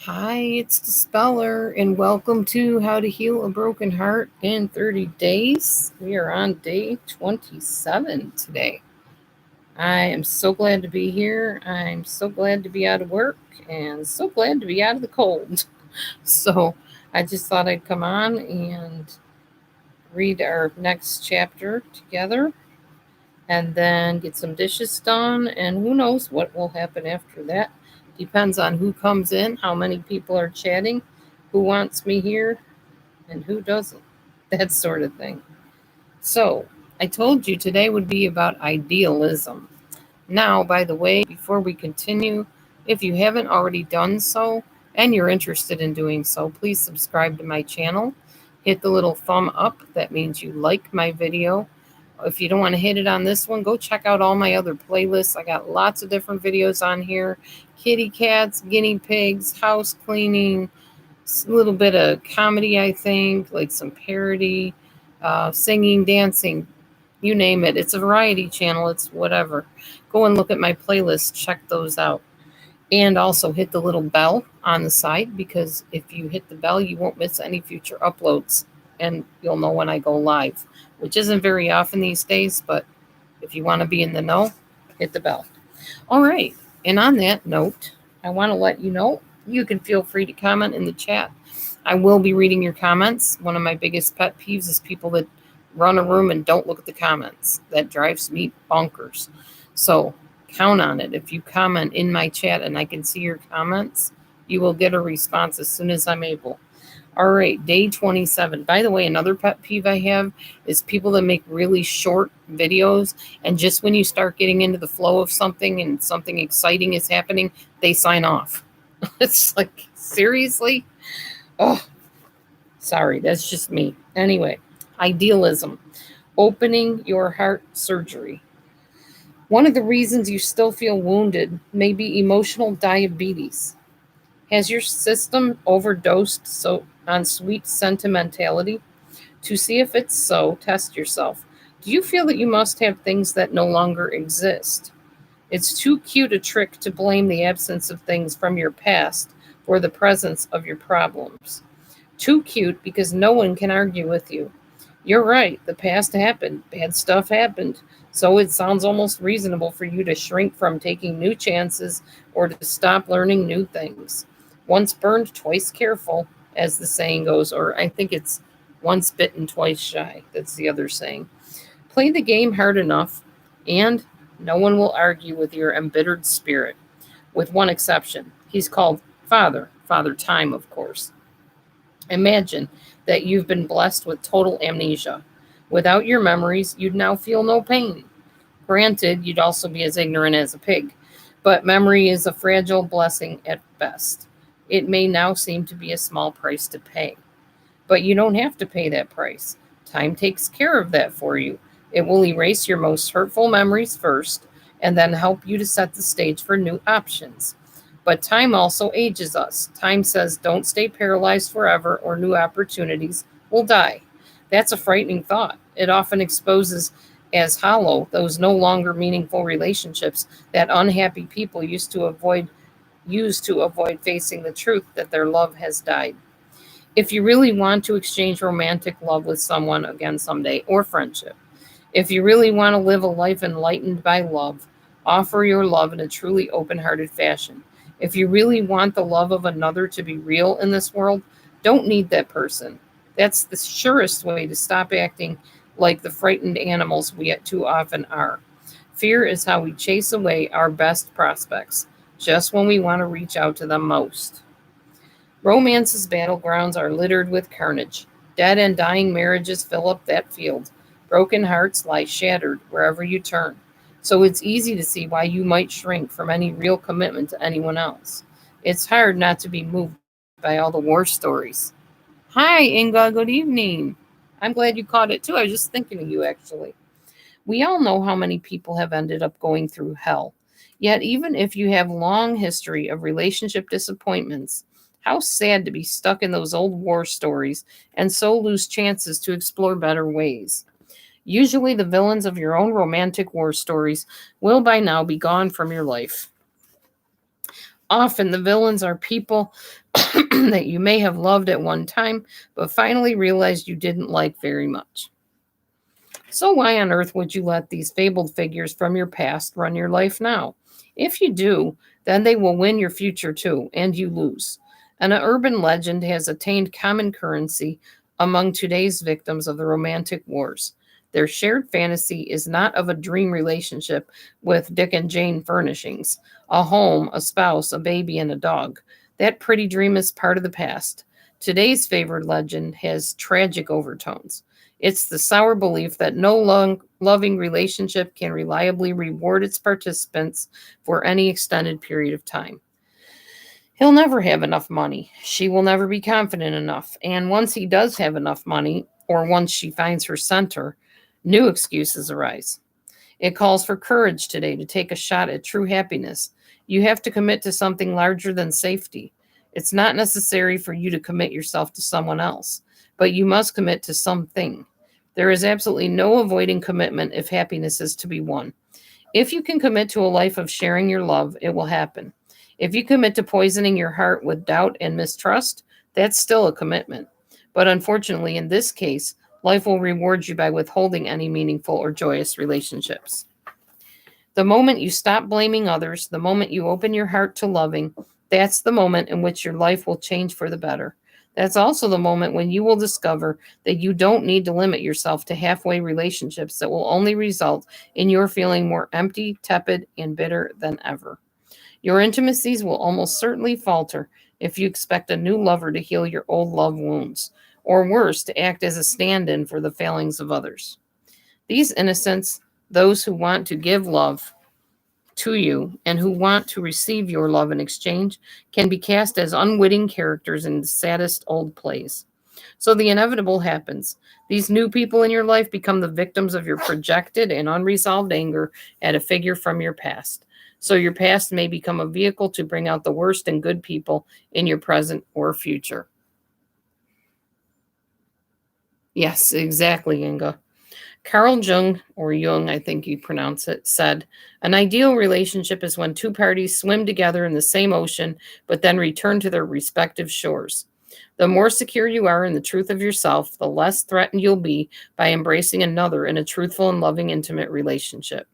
Hi, it's Dispeller, and welcome to How to Heal a Broken Heart in 30 Days. We are on day 27 today. I am so glad to be here. I'm so glad to be out of work and so glad to be out of the cold. So, I just thought I'd come on and read our next chapter together and then get some dishes done. And who knows what will happen after that. Depends on who comes in, how many people are chatting, who wants me here, and who doesn't. That sort of thing. So, I told you today would be about idealism. Now, by the way, before we continue, if you haven't already done so and you're interested in doing so, please subscribe to my channel. Hit the little thumb up. That means you like my video. If you don't want to hit it on this one, go check out all my other playlists. I got lots of different videos on here. Kitty cats, guinea pigs, house cleaning, a little bit of comedy, I think, like some parody, singing, dancing, you name it. It's a variety channel. It's whatever. Go and look at my playlist. Check those out. And also hit the little bell on the side because if you hit the bell, you won't miss any future uploads and you'll know when I go live, which isn't very often these days, but if you want to be in the know, hit the bell. All right. And on that note, I want to let you know you can feel free to comment in the chat. I will be reading your comments. One of my biggest pet peeves is people that run a room and don't look at the comments. That drives me bonkers. So count on it. If you comment in my chat and I can see your comments, you will get a response as soon as I'm able. All right, day 27. By the way, another pet peeve I have is people that make really short videos, and just when you start getting into the flow of something and something exciting is happening, they sign off. It's like, seriously? Oh, sorry, that's just me. Anyway, idealism, opening your heart surgery. One of the reasons you still feel wounded may be emotional diabetes. Has your system overdosed on sweet sentimentality? To see if it's so, test yourself. Do you feel that you must have things that no longer exist? It's too cute a trick to blame the absence of things from your past for the presence of your problems. Too cute because no one can argue with you. You're right, the past happened, bad stuff happened, so it sounds almost reasonable for you to shrink from taking new chances or to stop learning new things. Once burned, twice careful, as the saying goes, or I think it's once bitten, twice shy. That's the other saying. Play the game hard enough, and no one will argue with your embittered spirit, with one exception. He's called Father Time, of course. Imagine that you've been blessed with total amnesia. Without your memories, you'd now feel no pain. Granted, you'd also be as ignorant as a pig, but memory is a fragile blessing at best. It may now seem to be a small price to pay, but you don't have to pay that price. Time takes care of that for you. It will erase your most hurtful memories first and then help you to set the stage for new options. But time also ages us. Time says don't stay paralyzed forever or new opportunities will die. That's a frightening thought. It often exposes as hollow those no longer meaningful relationships that unhappy people used to avoid facing the truth that their love has died. If you really want to exchange romantic love with someone again someday, or friendship, if you really want to live a life enlightened by love, offer your love in a truly open hearted fashion. If you really want the love of another to be real in this world, don't need that person. That's the surest way to stop acting like the frightened animals we too often are. Fear is how we chase away our best prospects, just when we want to reach out to them most. Romance's battlegrounds are littered with carnage. Dead and dying marriages fill up that field. Broken hearts lie shattered wherever you turn. So it's easy to see why you might shrink from any real commitment to anyone else. It's hard not to be moved by all the war stories. Hi, Inga, good evening. I'm glad you caught it too. I was just thinking of you actually. We all know how many people have ended up going through hell. Yet, even if you have long history of relationship disappointments, how sad to be stuck in those old war stories and so lose chances to explore better ways. Usually, the villains of your own romantic war stories will by now be gone from your life. Often the villains are people that you may have loved at one time, but finally realized you didn't like very much. So why on earth would you let these fabled figures from your past run your life now? If you do, then they will win your future too, and you lose. And an urban legend has attained common currency among today's victims of the romantic wars. Their shared fantasy is not of a dream relationship with Dick and Jane furnishings, a home, a spouse, a baby, and a dog. That pretty dream is part of the past. Today's favored legend has tragic overtones. It's the sour belief that no loving relationship can reliably reward its participants for any extended period of time. He'll never have enough money. She will never be confident enough. And once he does have enough money, or once she finds her center, new excuses arise. It calls for courage today to take a shot at true happiness. You have to commit to something larger than safety. It's not necessary for you to commit yourself to someone else, but you must commit to something. There is absolutely no avoiding commitment if happiness is to be won. If you can commit to a life of sharing your love, it will happen. If you commit to poisoning your heart with doubt and mistrust, that's still a commitment. But unfortunately, in this case, life will reward you by withholding any meaningful or joyous relationships. The moment you stop blaming others, the moment you open your heart to loving, that's the moment in which your life will change for the better. That's also the moment when you will discover that you don't need to limit yourself to halfway relationships that will only result in your feeling more empty, tepid, and bitter than ever. Your intimacies will almost certainly falter if you expect a new lover to heal your old love wounds, or worse, to act as a stand-in for the failings of others. These innocents, those who want to give love to you and who want to receive your love in exchange, can be cast as unwitting characters in the saddest old plays. So the inevitable happens. These new people in your life become the victims of your projected and unresolved anger at a figure from your past. So your past may become a vehicle to bring out the worst and good people in your present or future. Yes, exactly, Inga. Carl Jung, or Jung, I think you pronounce it, said, an ideal relationship is when two parties swim together in the same ocean, but then return to their respective shores. The more secure you are in the truth of yourself, the less threatened you'll be by embracing another in a truthful and loving, intimate relationship.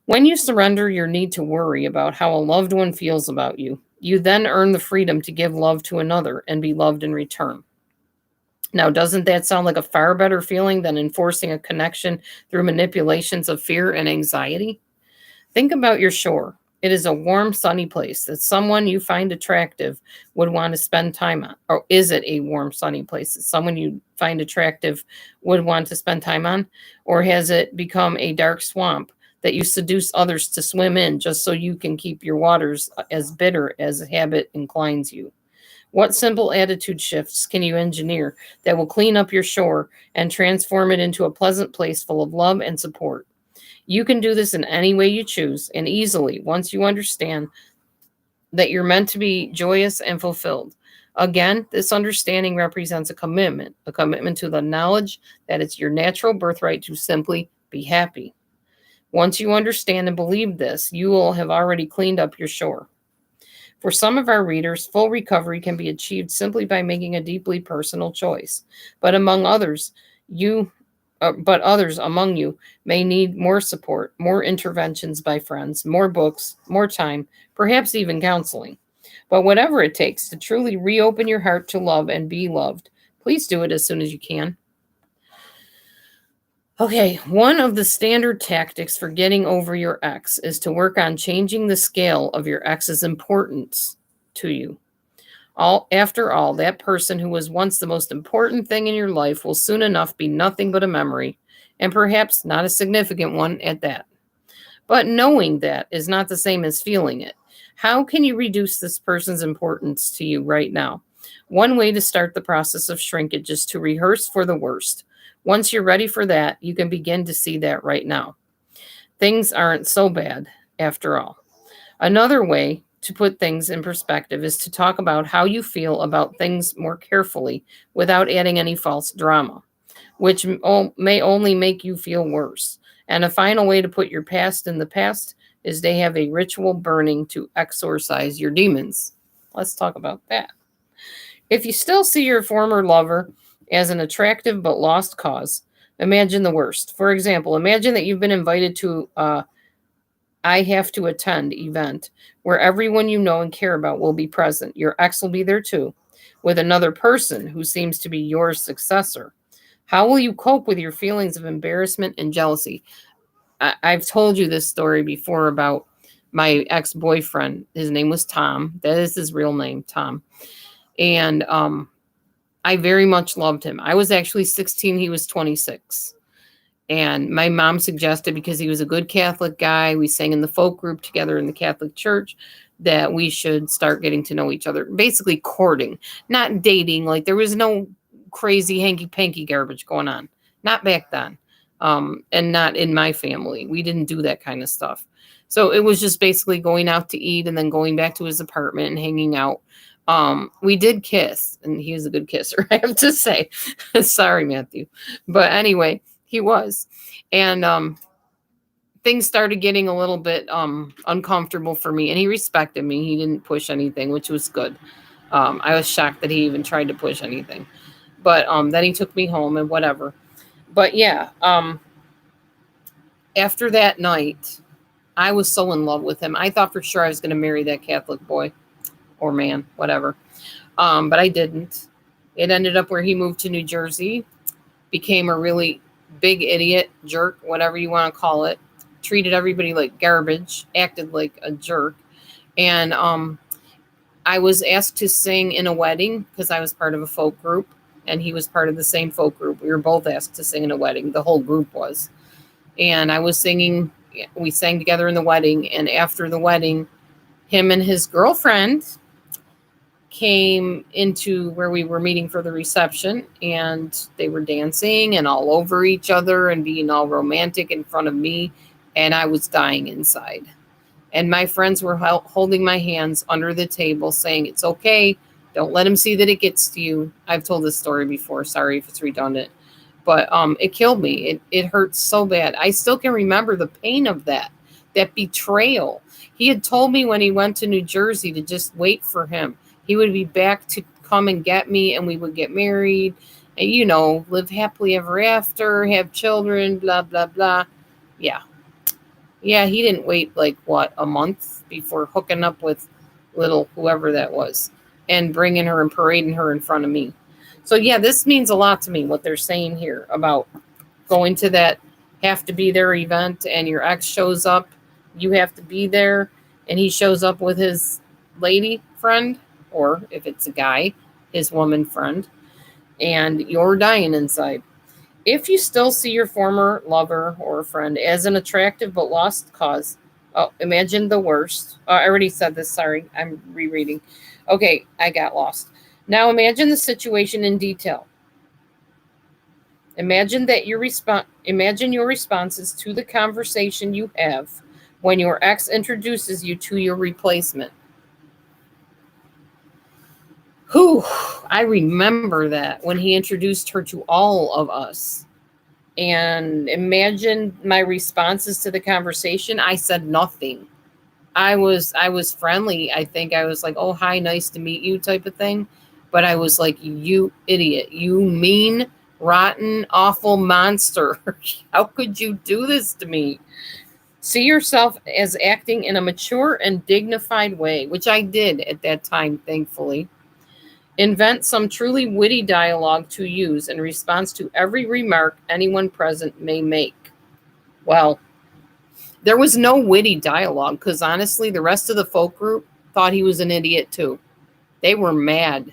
When you surrender your need to worry about how a loved one feels about you, you then earn the freedom to give love to another and be loved in return. Now, doesn't that sound like a far better feeling than enforcing a connection through manipulations of fear and anxiety? Think about your shore. It is a warm, sunny place that someone you find attractive would want to spend time on. Or is it a warm, sunny place that someone you find attractive would want to spend time on? Or has it become a dark swamp that you seduce others to swim in just so you can keep your waters as bitter as habit inclines you? What simple attitude shifts can you engineer that will clean up your shore and transform it into a pleasant place full of love and support? You can do this in any way you choose and easily once you understand that you're meant to be joyous and fulfilled. Again, this understanding represents a commitment to the knowledge that it's your natural birthright to simply be happy. Once you understand and believe this, you will have already cleaned up your shore. For some of our readers, full recovery can be achieved simply by making a deeply personal choice. But others among you may need more support, more interventions by friends, more books, more time, perhaps even counseling. But whatever it takes to truly reopen your heart to love and be loved, please do it as soon as you can. Okay, one of the standard tactics for getting over your ex is to work on changing the scale of your ex's importance to you. After all, that person who was once the most important thing in your life will soon enough be nothing but a memory, and perhaps not a significant one at that. But knowing that is not the same as feeling it. How can you reduce this person's importance to you right now? One way to start the process of shrinkage is to rehearse for the worst. Once you're ready for that, you can begin to see that right now. Things aren't so bad after all. Another way to put things in perspective is to talk about how you feel about things more carefully without adding any false drama, which may only make you feel worse. And a final way to put your past in the past is they have a ritual burning to exorcise your demons. Let's talk about that. If you still see your former lover as an attractive but lost cause, imagine the worst. For example, imagine that you've been invited to I have to attend event where everyone you know and care about will be present. Your ex will be there too, with another person who seems to be your successor. How will you cope with your feelings of embarrassment and jealousy? I've told you this story before about my ex-boyfriend. His name was Tom. That is his real name, Tom. And I very much loved him. I was actually 16. He was 26. And my mom suggested, because he was a good Catholic guy, we sang in the folk group together in the Catholic church, that we should start getting to know each other. Basically courting, not dating. Like, there was no crazy hanky-panky garbage going on. Not back then. And not in my family. We didn't do that kind of stuff. So it was just basically going out to eat and then going back to his apartment and hanging out. We did kiss, and he was a good kisser, I have to say. Sorry, Matthew. But anyway, he was. And things started getting a little bit uncomfortable for me, and he respected me. He didn't push anything, which was good. I was shocked that he even tried to push anything. But then he took me home and whatever. But yeah, after that night, I was so in love with him. I thought for sure I was going to marry that Catholic boy or man, whatever. But I didn't. It ended up where he moved to New Jersey, became a really big idiot, jerk, whatever you want to call it, treated everybody like garbage, acted like a jerk. And I was asked to sing in a wedding because I was part of a folk group, and he was part of the same folk group. We were both asked to sing in a wedding. The whole group was. And I was singing. We sang together in the wedding. And after the wedding, him and his girlfriend came into where we were meeting for the reception, and they were dancing and all over each other and being all romantic in front of me. And I was dying inside. And my friends were holding my hands under the table saying, "It's okay. Don't let him see that it gets to you." I've told this story before. Sorry if it's redundant. But it killed me. It hurt so bad. I still can remember the pain of that betrayal. He had told me when he went to New Jersey to just wait for him. He would be back to come and get me, and we would get married and, live happily ever after, have children, blah, blah, blah. Yeah. Yeah, he didn't wait a month before hooking up with little whoever that was and bringing her and parading her in front of me. So, yeah, this means a lot to me, what they're saying here about going to that have to be there event, and your ex shows up, you have to be there, and he shows up with his lady friend, or if it's a guy, his woman friend, and you're dying inside. If you still see your former lover or friend as an attractive but lost cause, imagine the worst. I already said this. Sorry, I'm rereading. Okay, I got lost. Now imagine the situation in detail. Imagine your responses to the conversation you have when your ex introduces you to your replacement. Whew, I remember that when he introduced her to all of us. And imagine my responses to the conversation. I said nothing. I was friendly. I think I was like, "Oh, hi, nice to meet you," type of thing. But I was like, "You idiot, you mean, rotten, awful monster. How could you do this to me?" See yourself as acting in a mature and dignified way, which I did at that time, thankfully. Invent some truly witty dialogue to use in response to every remark anyone present may make. Well, there was no witty dialogue because honestly, the rest of the folk group thought he was an idiot too. They were mad.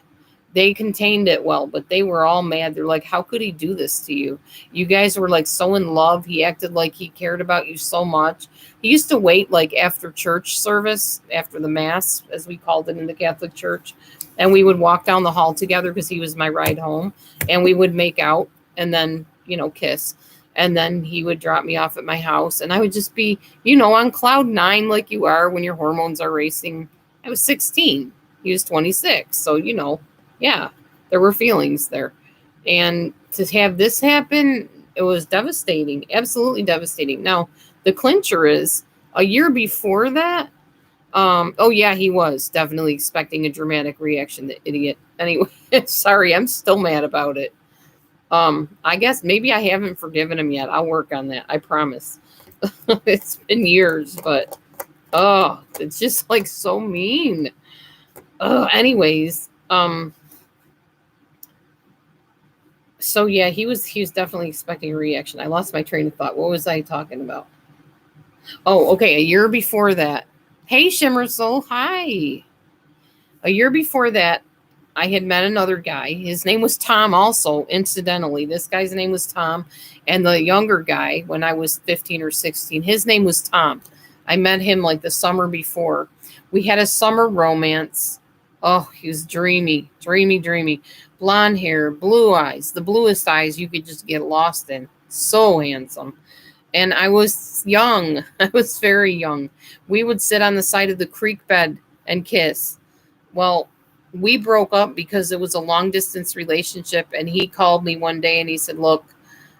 They contained it well, but they were all mad. They're like, "How could he do this to you? You guys were so in love. He acted like he cared about you so much." He used to wait after church service, after the mass, as we called it in the Catholic Church. And we would walk down the hall together because he was my ride home. And we would make out and then, kiss. And then he would drop me off at my house. And I would just be, on cloud nine like you are when your hormones are racing. I was 16. He was 26. So, yeah, there were feelings there. And to have this happen, it was devastating. Absolutely devastating. Now, the clincher is A year before that, oh yeah, he was definitely expecting a dramatic reaction, the idiot. Anyway, sorry, I'm still mad about it. I guess maybe I haven't forgiven him yet. I'll work on that. I promise. It's been years, but oh, it's just like so mean. Anyways, so yeah, he was definitely expecting a reaction. I lost my train of thought. What was I talking about? Oh, okay, a year before that. Hey, Shimmer Soul, hi. A year before that, I had met another guy. His name was Tom, also, incidentally. This guy's name was Tom. And the younger guy, when I was 15 or 16, his name was Tom. I met him like the summer before. We had a summer romance. Oh, he was dreamy, dreamy, dreamy. Blonde hair, blue eyes, the bluest eyes you could just get lost in. So handsome. And I was young. I was very young. We would sit on the side of the creek bed and kiss. Well, we broke up because it was a long distance relationship. And he called me one day and he said, look,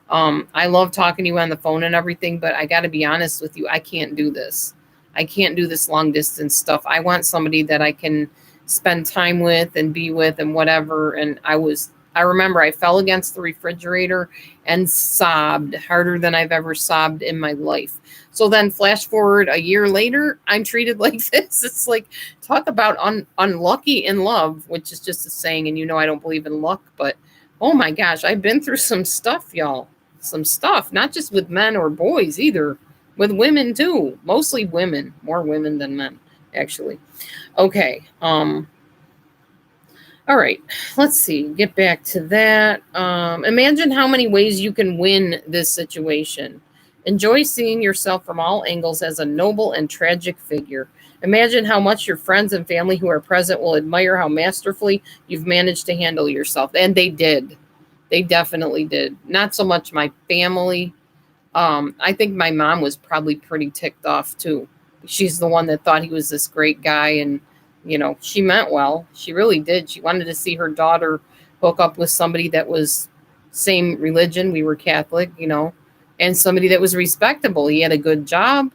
I love talking to you on the phone and everything, but I got to be honest with you. I can't do this. I can't do this long distance stuff. I want somebody that I can spend time with and be with and whatever. And I remember I fell against the refrigerator and sobbed harder than I've ever sobbed in my life. So then flash forward a year later, I'm treated like this. It's like, talk about unlucky in love, which is just a saying. And I don't believe in luck, but oh my gosh, I've been through some stuff, y'all. Some stuff, not just with men or boys either, with women too. Mostly women, more women than men, actually. Okay. All right. Let's see. Get back to that. Imagine how many ways you can win this situation. Enjoy seeing yourself from all angles as a noble and tragic figure. Imagine how much your friends and family who are present will admire how masterfully you've managed to handle yourself. And they did. They definitely did. Not so much my family. I think my mom was probably pretty ticked off too. She's the one that thought he was this great guy, and she meant well. She really did. She wanted to see her daughter hook up with somebody that was same religion. We were Catholic, and somebody that was respectable. He had a good job.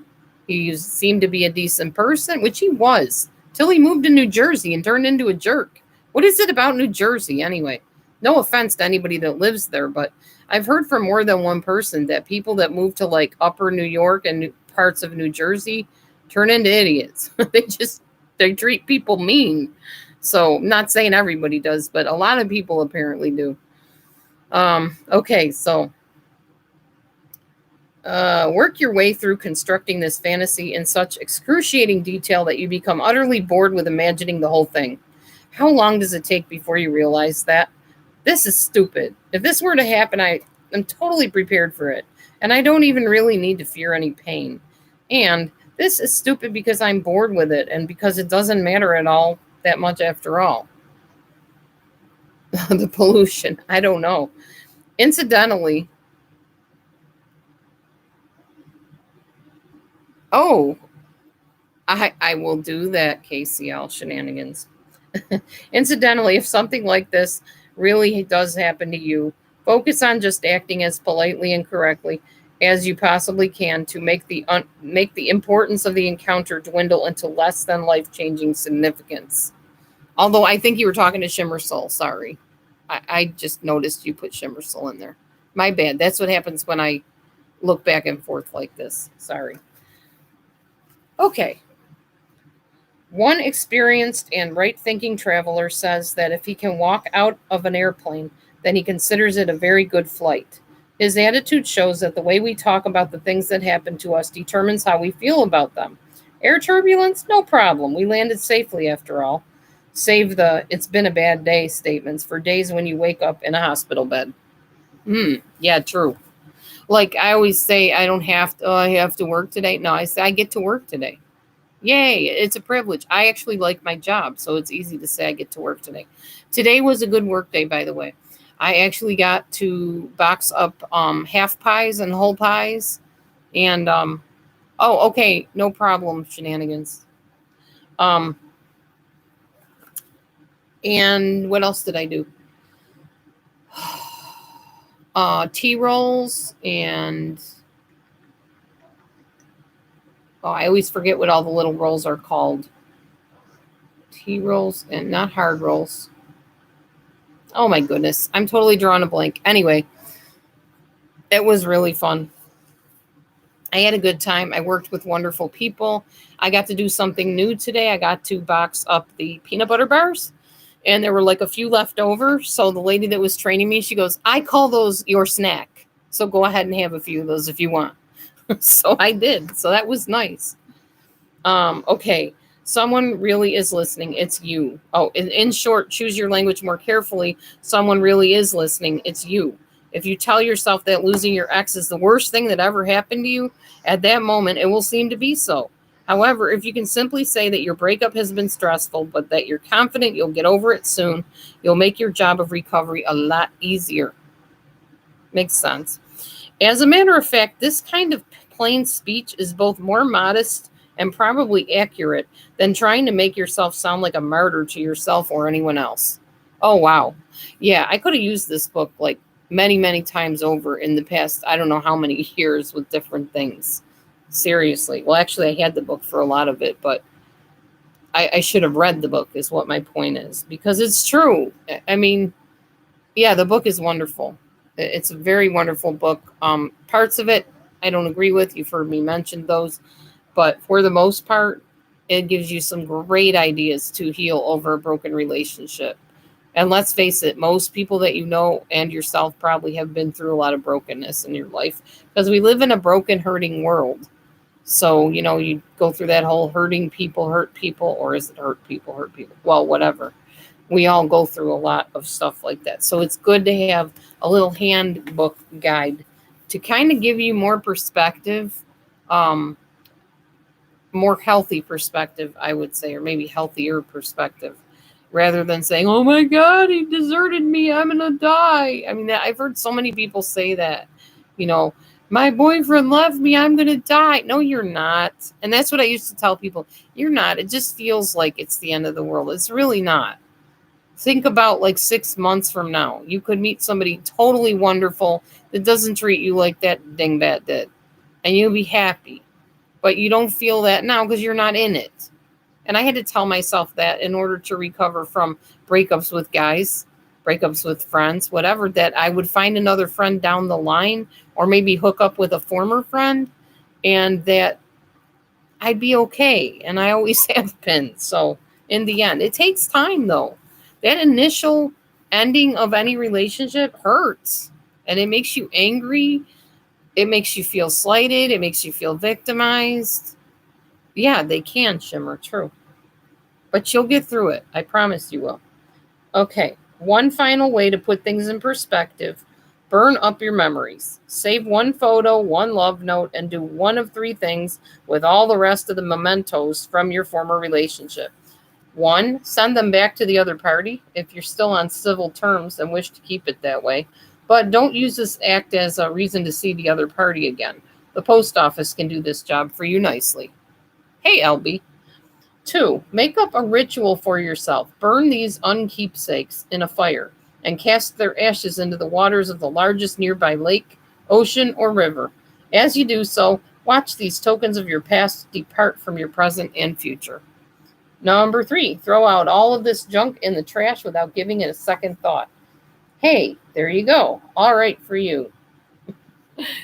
He seemed to be a decent person, which he was, till he moved to New Jersey and turned into a jerk. What is it about New Jersey anyway? No offense to anybody that lives there, but I've heard from more than one person that people that move to like upper New York and parts of New Jersey turn into idiots. They treat people mean. So, not saying everybody does, but a lot of people apparently do. Okay, so work your way through constructing this fantasy in such excruciating detail that you become utterly bored with imagining the whole thing. How long does it take before you realize that? This is stupid. If this were to happen, I am totally prepared for it. And I don't even really need to fear any pain. And this is stupid because I'm bored with it and because it doesn't matter at all that much after all. The pollution. I don't know. Incidentally, oh, I will do that, KCL shenanigans. Incidentally, if something like this really does happen to you, focus on just acting as politely and correctly as you possibly can to make the importance of the encounter dwindle into less than life-changing significance. Although I think you were talking to Shimmer Soul. Sorry. I just noticed you put Shimmer Soul in there. My bad. That's what happens when I look back and forth like this. Sorry. Okay. One experienced and right-thinking traveler says that if he can walk out of an airplane, then he considers it a very good flight. His attitude shows that the way we talk about the things that happen to us determines how we feel about them. Air turbulence? No problem. We landed safely after all. Save the "it's been a bad day" statements for days when you wake up in a hospital bed. Yeah, true. Like I always say, I have to work today. No, I say I get to work today. Yay, it's a privilege. I actually like my job, so it's easy to say I get to work today. Today was a good work day, by the way. I actually got to box up half pies and whole pies. And oh, okay, no problem, shenanigans. Um and what else did I do? Tea rolls and Oh, I always forget what all the little rolls are called. Tea rolls and not hard rolls. Oh my goodness. I'm totally drawing a blank. Anyway, it was really fun. I had a good time. I worked with wonderful people. I got to do something new today. I got to box up the peanut butter bars, and there were like a few left over. So the lady that was training me, she goes, I call those your snack. So go ahead and have a few of those if you want. So I did. So that was nice. Okay. Someone really is listening. It's you. Oh, in short, choose your language more carefully. Someone really is listening. It's you. If you tell yourself that losing your ex is the worst thing that ever happened to you, at that moment, it will seem to be so. However, if you can simply say that your breakup has been stressful, but that you're confident you'll get over it soon, you'll make your job of recovery a lot easier. Makes sense. As a matter of fact, this kind of plain speech is both more modest and probably accurate than trying to make yourself sound like a martyr to yourself or anyone else. Oh, wow. Yeah, I could have used this book like many, many times over in the past, I don't know how many years with different things. Seriously. Well, actually, I had the book for a lot of it, but I should have read the book, is what my point is, because it's true. I mean, yeah, the book is wonderful. It's a very wonderful book. Parts of it I don't agree with. You've heard me mention those, but for the most part, it gives you some great ideas to heal over a broken relationship. And let's face it, most people that you know and yourself probably have been through a lot of brokenness in your life because we live in a broken, hurting world. So, you go through that whole hurting people hurt people, or is it hurt people hurt people? Well, whatever. We all go through a lot of stuff like that. So it's good to have a little handbook guide to kind of give you more perspective, um, more healthy perspective, I would say, or maybe healthier perspective, rather than saying, "Oh my God, he deserted me. I'm gonna die." I mean, I've heard so many people say that. You know, my boyfriend left me. I'm gonna die. No, you're not. And that's what I used to tell people. You're not. It just feels like it's the end of the world. It's really not. Think about like 6 months from now. You could meet somebody totally wonderful that doesn't treat you like that dingbat did, and you'll be happy. But you don't feel that now because you're not in it. And I had to tell myself that in order to recover from breakups with guys, breakups with friends, whatever, that I would find another friend down the line or maybe hook up with a former friend and that I'd be okay. And I always have been. So in the end, it takes time though. That initial ending of any relationship hurts and it makes you angry. It makes you feel slighted. It makes you feel victimized. Yeah, they can, Shimmer, true. But you'll get through it. I promise you will. Okay, one final way to put things in perspective. Burn up your memories. Save one photo, one love note, and do one of three things with all the rest of the mementos from your former relationship. One, send them back to the other party if you're still on civil terms and wish to keep it that way. But don't use this act as a reason to see the other party again. The post office can do this job for you nicely. Hey, LB. Two, make up a ritual for yourself. Burn these unkeepsakes in a fire and cast their ashes into the waters of the largest nearby lake, ocean, or river. As you do so, watch these tokens of your past depart from your present and future. Number three, throw out all of this junk in the trash without giving it a second thought. Hey, there you go. All right for you.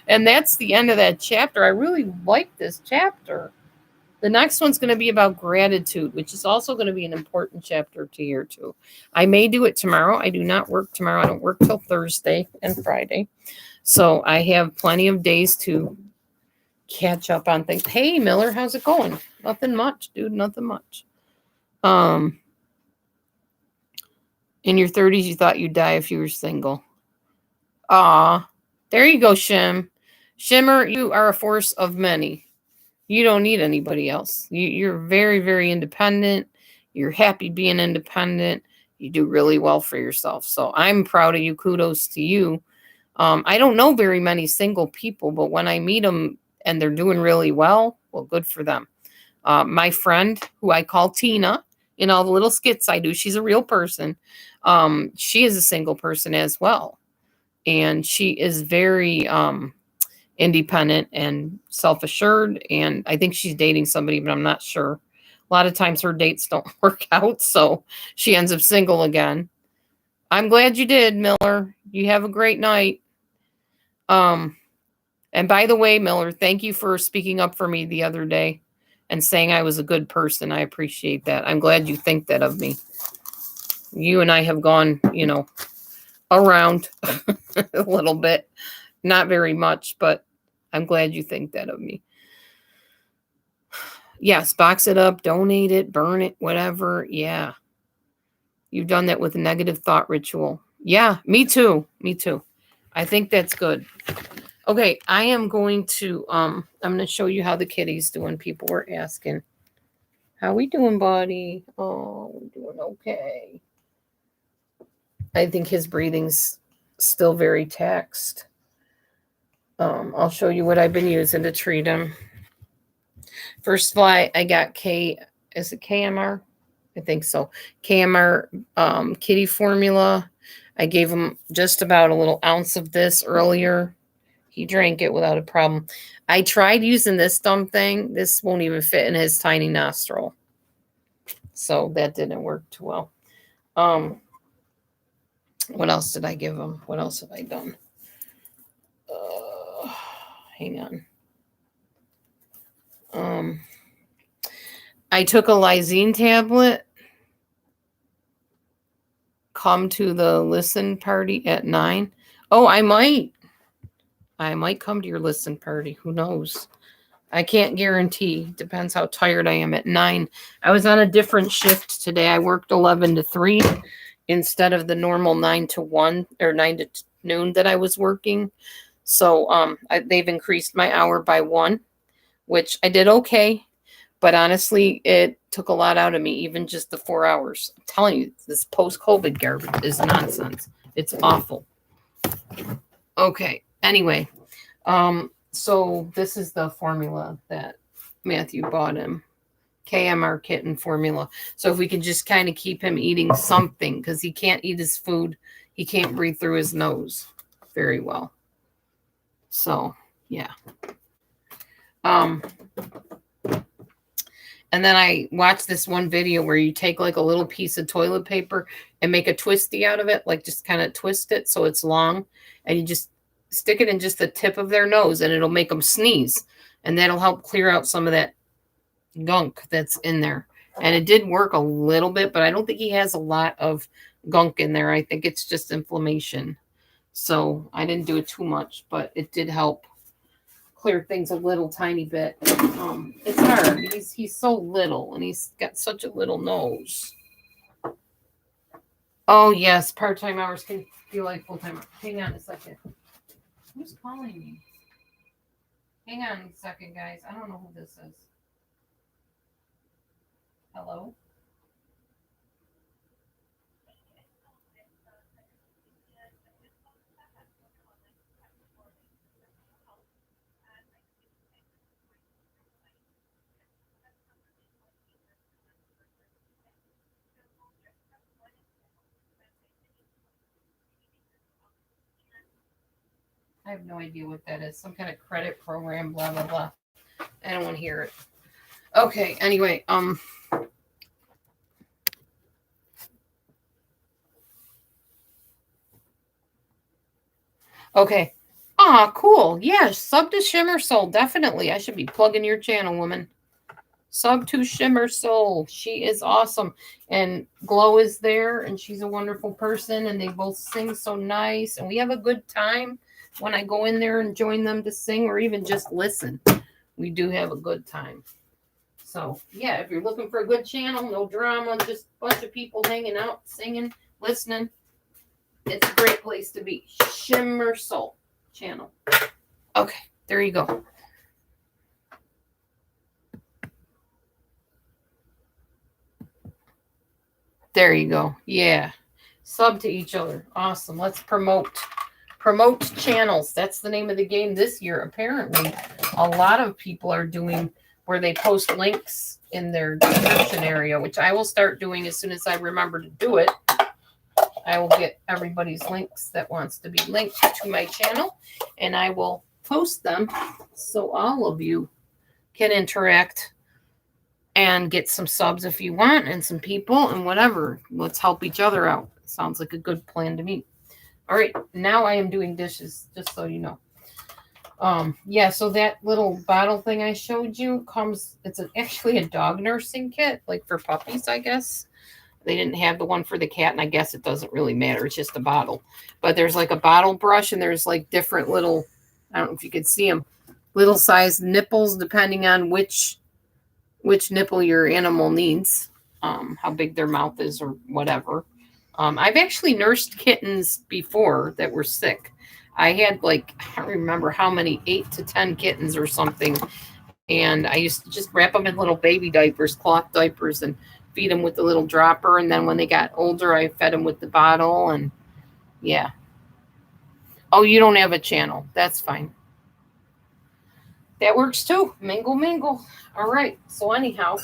And that's the end of that chapter. I really like this chapter. The next one's going to be about gratitude, which is also going to be an important chapter to hear too. I may do it tomorrow. I do not work tomorrow. I don't work till Thursday and Friday. So I have plenty of days to catch up on things. Hey, Miller, how's it going? Nothing much, dude. Nothing much. In your 30s, you thought you'd die if you were single. Aw, there you go, Shimmer, you are a force of many. You don't need anybody else. You're very, very independent. You're happy being independent. You do really well for yourself. So I'm proud of you. Kudos to you. I don't know very many single people, but when I meet them and they're doing really well, good for them. My friend, who I call Tina, in all the little skits I do, she's a real person. She is a single person as well. And she is very independent and self-assured. And I think she's dating somebody, but I'm not sure. A lot of times her dates don't work out, so she ends up single again. I'm glad you did, Miller. You have a great night. And by the way, Miller, thank you for speaking up for me the other day and saying I was a good person. I appreciate that. I'm glad you think that of me. You and I have gone, around a little bit. Not very much, but I'm glad you think that of me. Yes, box it up, donate it, burn it, whatever. Yeah. You've done that with a negative thought ritual. Yeah, me too. Me too. I think that's good. Okay, I am going to I'm going to show you how the kitty's doing. People were asking. How we doing, buddy? Oh, we're doing okay. I think his breathing's still very taxed. I'll show you what I've been using to treat him. First of all, I got is it KMR? I think so. KMR kitty formula. I gave him just about a little ounce of this earlier. He drank it without a problem. I tried using this dumb thing. This won't even fit in his tiny nostril. So that didn't work too well. What else did I give him? What else have I done? Hang on. I took a lysine tablet. Come to the listen party at 9. Oh, I might come to your listen party. Who knows? I can't guarantee. Depends how tired I am at 9. I was on a different shift today. I worked 11 to 3 instead of the normal 9 to 1 or 9 to noon that I was working. So they've increased my hour by 1, which I did okay. But honestly, it took a lot out of me, even just the 4 hours. I'm telling you, this post-COVID garbage is nonsense. It's awful. Okay. Anyway, so this is the formula that Matthew bought him. KMR kitten formula. So if we can just kind of keep him eating something, because he can't eat his food. He can't breathe through his nose very well. So, yeah. And then I watched this one video where you take like a little piece of toilet paper and make a twisty out of it, like just kind of twist it so it's long, and you just stick it in just the tip of their nose and it'll make them sneeze. And that'll help clear out some of that gunk that's in there. And it did work a little bit, but I don't think he has a lot of gunk in there. I think it's just inflammation. So I didn't do it too much, but it did help clear things a little tiny bit. It's hard. He's so little and he's got such a little nose. Oh yes, part-time hours can feel like full-time. Hang on a second. Who's calling me? Hang on a second, guys. I don't know who this is. Hello? I have no idea what that is. Some kind of credit program, blah, blah, blah. I don't want to hear it. Okay, anyway, okay. Ah, cool. Yeah, sub to Shimmer Soul. Definitely. I should be plugging your channel, woman. Sub to Shimmer Soul. She is awesome. And Glow is there, and she's a wonderful person, and they both sing so nice. And we have a good time when I go in there and join them to sing or even just listen. We do have a good time. So, yeah, if you're looking for a good channel, no drama, just a bunch of people hanging out, singing, listening, it's a great place to be. Shimmer Soul channel. Okay, there you go. There you go. Yeah. Sub to each other. Awesome. Let's promote channels. That's the name of the game this year. Apparently, a lot of people are doing where they post links in their description area, which I will start doing as soon as I remember to do it. I will get everybody's links that wants to be linked to my channel, and I will post them so all of you can interact and get some subs if you want and some people and whatever. Let's help each other out. Sounds like a good plan to me. All right, now I am doing dishes, just so you know. Yeah, so that little bottle thing I showed you comes, it's actually a dog nursing kit, like for puppies, I guess. They didn't have the one for the cat, and I guess it doesn't really matter. It's just a bottle. But there's like a bottle brush, and there's like different little, I don't know if you could see them, little sized nipples depending on which nipple your animal needs, how big their mouth is or whatever. I've actually nursed kittens before that were sick. I had like, I don't remember how many, 8 to 10 kittens or something. And I used to just wrap them in little baby diapers, cloth diapers, and feed them with the little dropper. And then when they got older, I fed them with the bottle. And yeah. Oh, you don't have a channel. That's fine. That works too. Mingle, mingle. All right. So anyhow,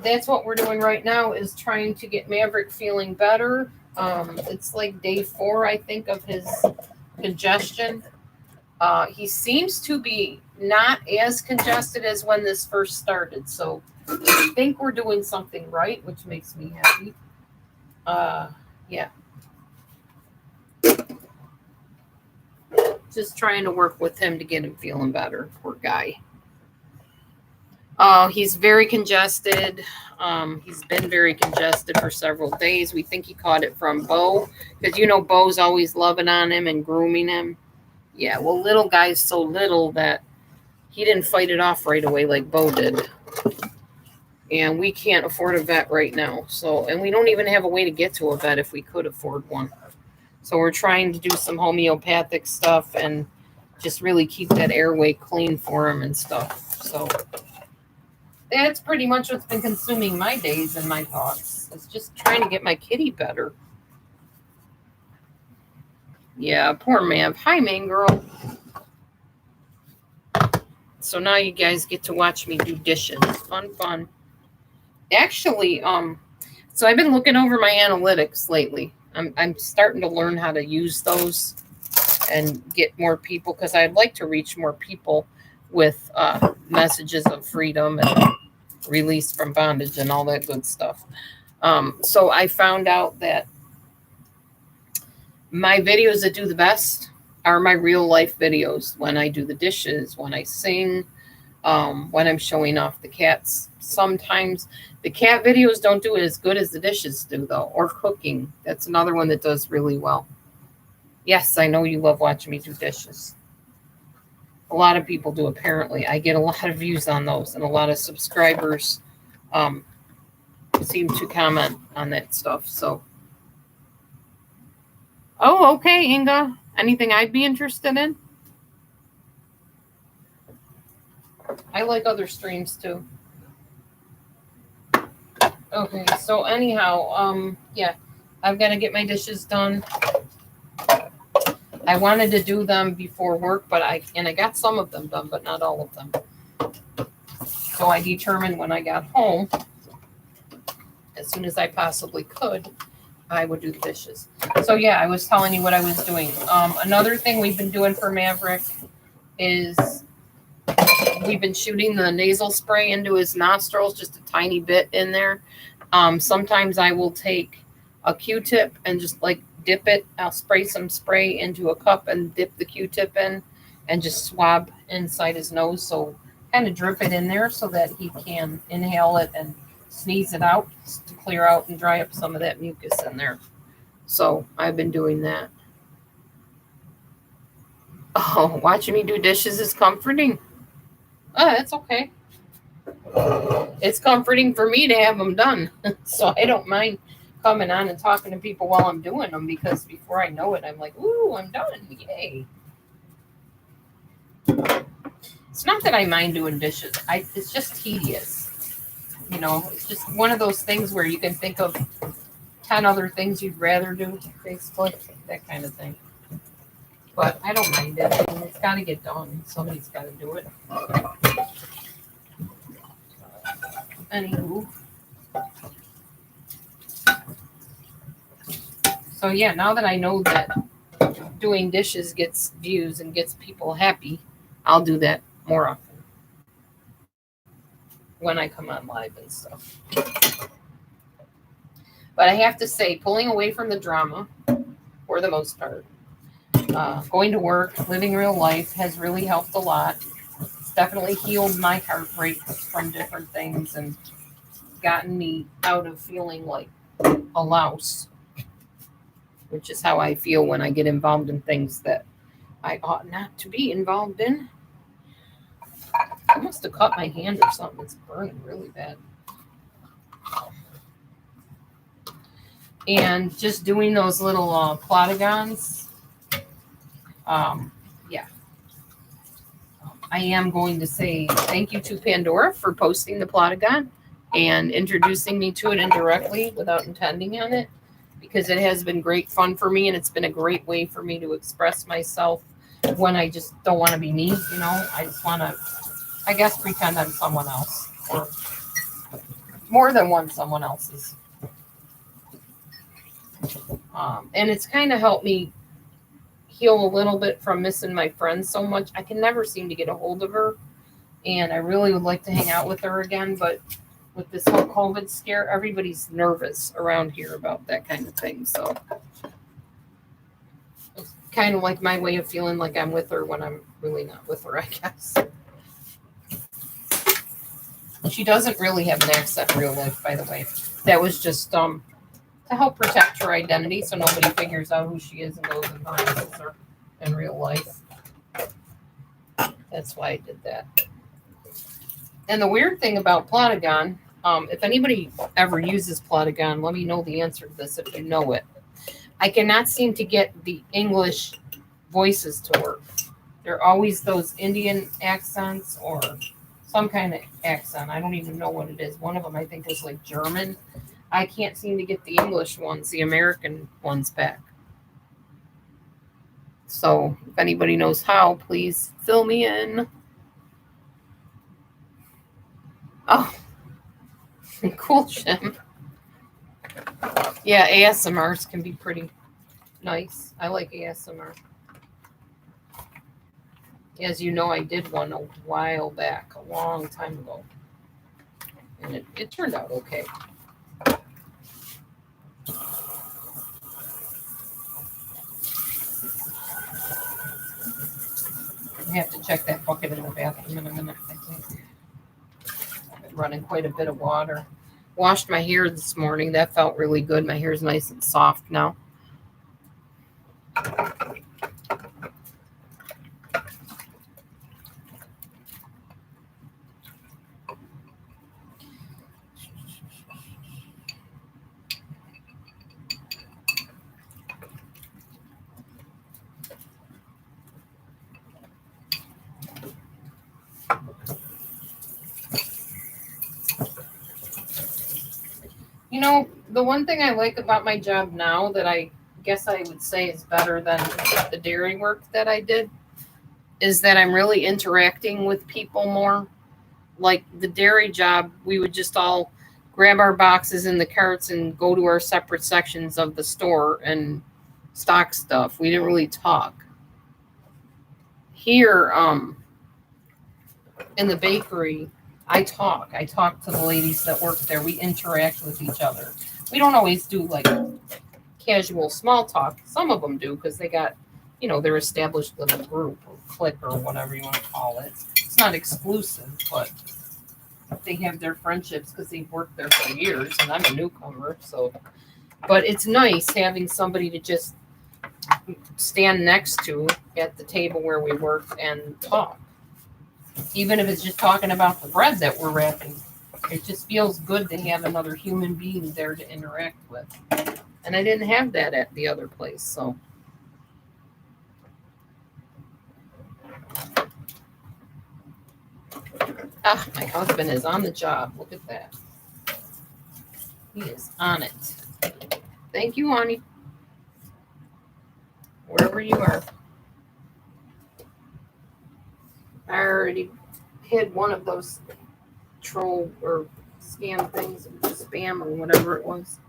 that's what we're doing right now, is trying to get Maverick feeling better. It's like day 4, I think, of his congestion. He seems to be not as congested as when this first started. So I think we're doing something right, which makes me happy. Yeah. Just trying to work with him to get him feeling better. Poor guy. He's very congested. He's been very congested for several days. We think he caught it from Bo, because you know Bo's always loving on him and grooming him. Yeah, well, little guy's so little that he didn't fight it off right away like Bo did. And we can't afford a vet right now. So, and we don't even have a way to get to a vet if we could afford one. So we're trying to do some homeopathic stuff and just really keep that airway clean for him and stuff. So that's pretty much what's been consuming my days and my thoughts. It's just trying to get my kitty better. Yeah, poor Mav. Hi, main girl. So now you guys get to watch me do dishes. Fun, fun. Actually, so I've been looking over my analytics lately. I'm starting to learn how to use those and get more people, because I'd like to reach more people with messages of freedom and release from bondage and all that good stuff. So I found out that my videos that do the best are my real life videos, when I do the dishes, when I sing, when I'm showing off the cats. Sometimes the cat videos don't do as good as the dishes do, though, or cooking. That's another one that does really well. Yes, I know you love watching me do dishes. A lot of people do, apparently. I get a lot of views on those, and a lot of subscribers seem to comment on that stuff. So, oh, okay, Inga. Anything I'd be interested in? I like other streams too. Okay, so anyhow, yeah, I've got to get my dishes done. I wanted to do them before work, but I got some of them done, but not all of them. So I determined when I got home, as soon as I possibly could, I would do the dishes. So yeah, I was telling you what I was doing. Another thing we've been doing for Maverick is we've been shooting the nasal spray into his nostrils, just a tiny bit in there. Sometimes I will take a Q-tip and just like dip it. I'll spray some spray into a cup and dip the Q-tip in and just swab inside his nose. So kind of drip it in there so that he can inhale it and sneeze it out to clear out and dry up some of that mucus in there. So I've been doing that. Oh, watching me do dishes is comforting. Oh, that's okay. It's comforting for me to have them done. So I don't mind coming on and talking to people while I'm doing them, because before I know it, I'm like, ooh, I'm done. Yay. It's not that I mind doing dishes. It's just tedious. You know, it's just one of those things where you can think of 10 other things you'd rather do, basically, that kind of thing. But I don't mind it. I mean, it's got to get done. Somebody's got to do it. Anywho. So yeah, now that I know that doing dishes gets views and gets people happy, I'll do that more often when I come on live and stuff. But I have to say, pulling away from the drama, for the most part, going to work, living real life has really helped a lot. It's definitely healed my heartbreak from different things and gotten me out of feeling like a louse, which is how I feel when I get involved in things that I ought not to be involved in. I must have cut my hand or something. It's burning really bad. And just doing those little plotagons. Yeah. I am going to say thank you to Pandora for posting the plotagon and introducing me to it indirectly without intending on it, because it has been great fun for me, and it's been a great way for me to express myself when I just don't want to be me. I just want to, I guess, pretend I'm someone else, or more than one someone else's. And it's kind of helped me heal a little bit from missing my friend so much. I can never seem to get a hold of her, and I really would like to hang out with her again, but with this whole COVID scare, everybody's nervous around here about that kind of thing. So it's kind of like my way of feeling like I'm with her when I'm really not with her, I guess. She doesn't really have an accent in real life, by the way. That was just to help protect her identity so nobody figures out who she is and goes and harasses her in real life. That's why I did that. And the weird thing about Plotagon, if anybody ever uses Plotagon, let me know the answer to this if you know it. I cannot seem to get the English voices to work. There are always those Indian accents or some kind of accent. I don't even know what it is. One of them I think is like German. I can't seem to get the English ones, the American ones back. So if anybody knows how, please fill me in. Oh, cool, Jim. Yeah, ASMRs can be pretty nice. I like ASMR. As you know, I did one a while back, a long time ago. And it turned out okay. I have to check that bucket in the bathroom in a minute, I think. I've been running quite a bit of water. Washed my hair this morning. That felt really good. My hair's nice and soft now. The one thing I like about my job now that I guess I would say is better than the dairy work that I did is that I'm really interacting with people more. Like the dairy job, we would just all grab our boxes in the carts and go to our separate sections of the store and stock stuff. We didn't really talk. Here, in the bakery, I talk. I talk to the ladies that work there. We interact with each other. We don't always do like casual small talk. Some of them do because they got, their established little group or clique or whatever you want to call it. It's not exclusive, but they have their friendships because they've worked there for years, and I'm a newcomer. So, but it's nice having somebody to just stand next to at the table where we work and talk. Even if it's just talking about the bread that we're wrapping, it just feels good to have another human being there to interact with. And I didn't have that at the other place, so. My husband is on the job. Look at that. He is on it. Thank you, honey. Wherever you are. I already hid one of those troll or scam things, spam or whatever it was.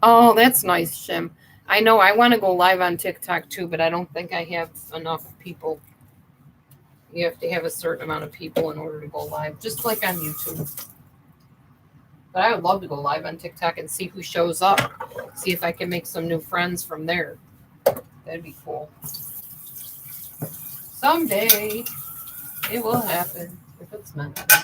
Oh, that's nice, Shim. I know I want to go live on TikTok too, but I don't think I have enough people. You have to have a certain amount of people in order to go live, just like on YouTube. But I would love to go live on TikTok and see who shows up. See if I can make some new friends from there. That'd be cool. Someday it will happen if it's meant to.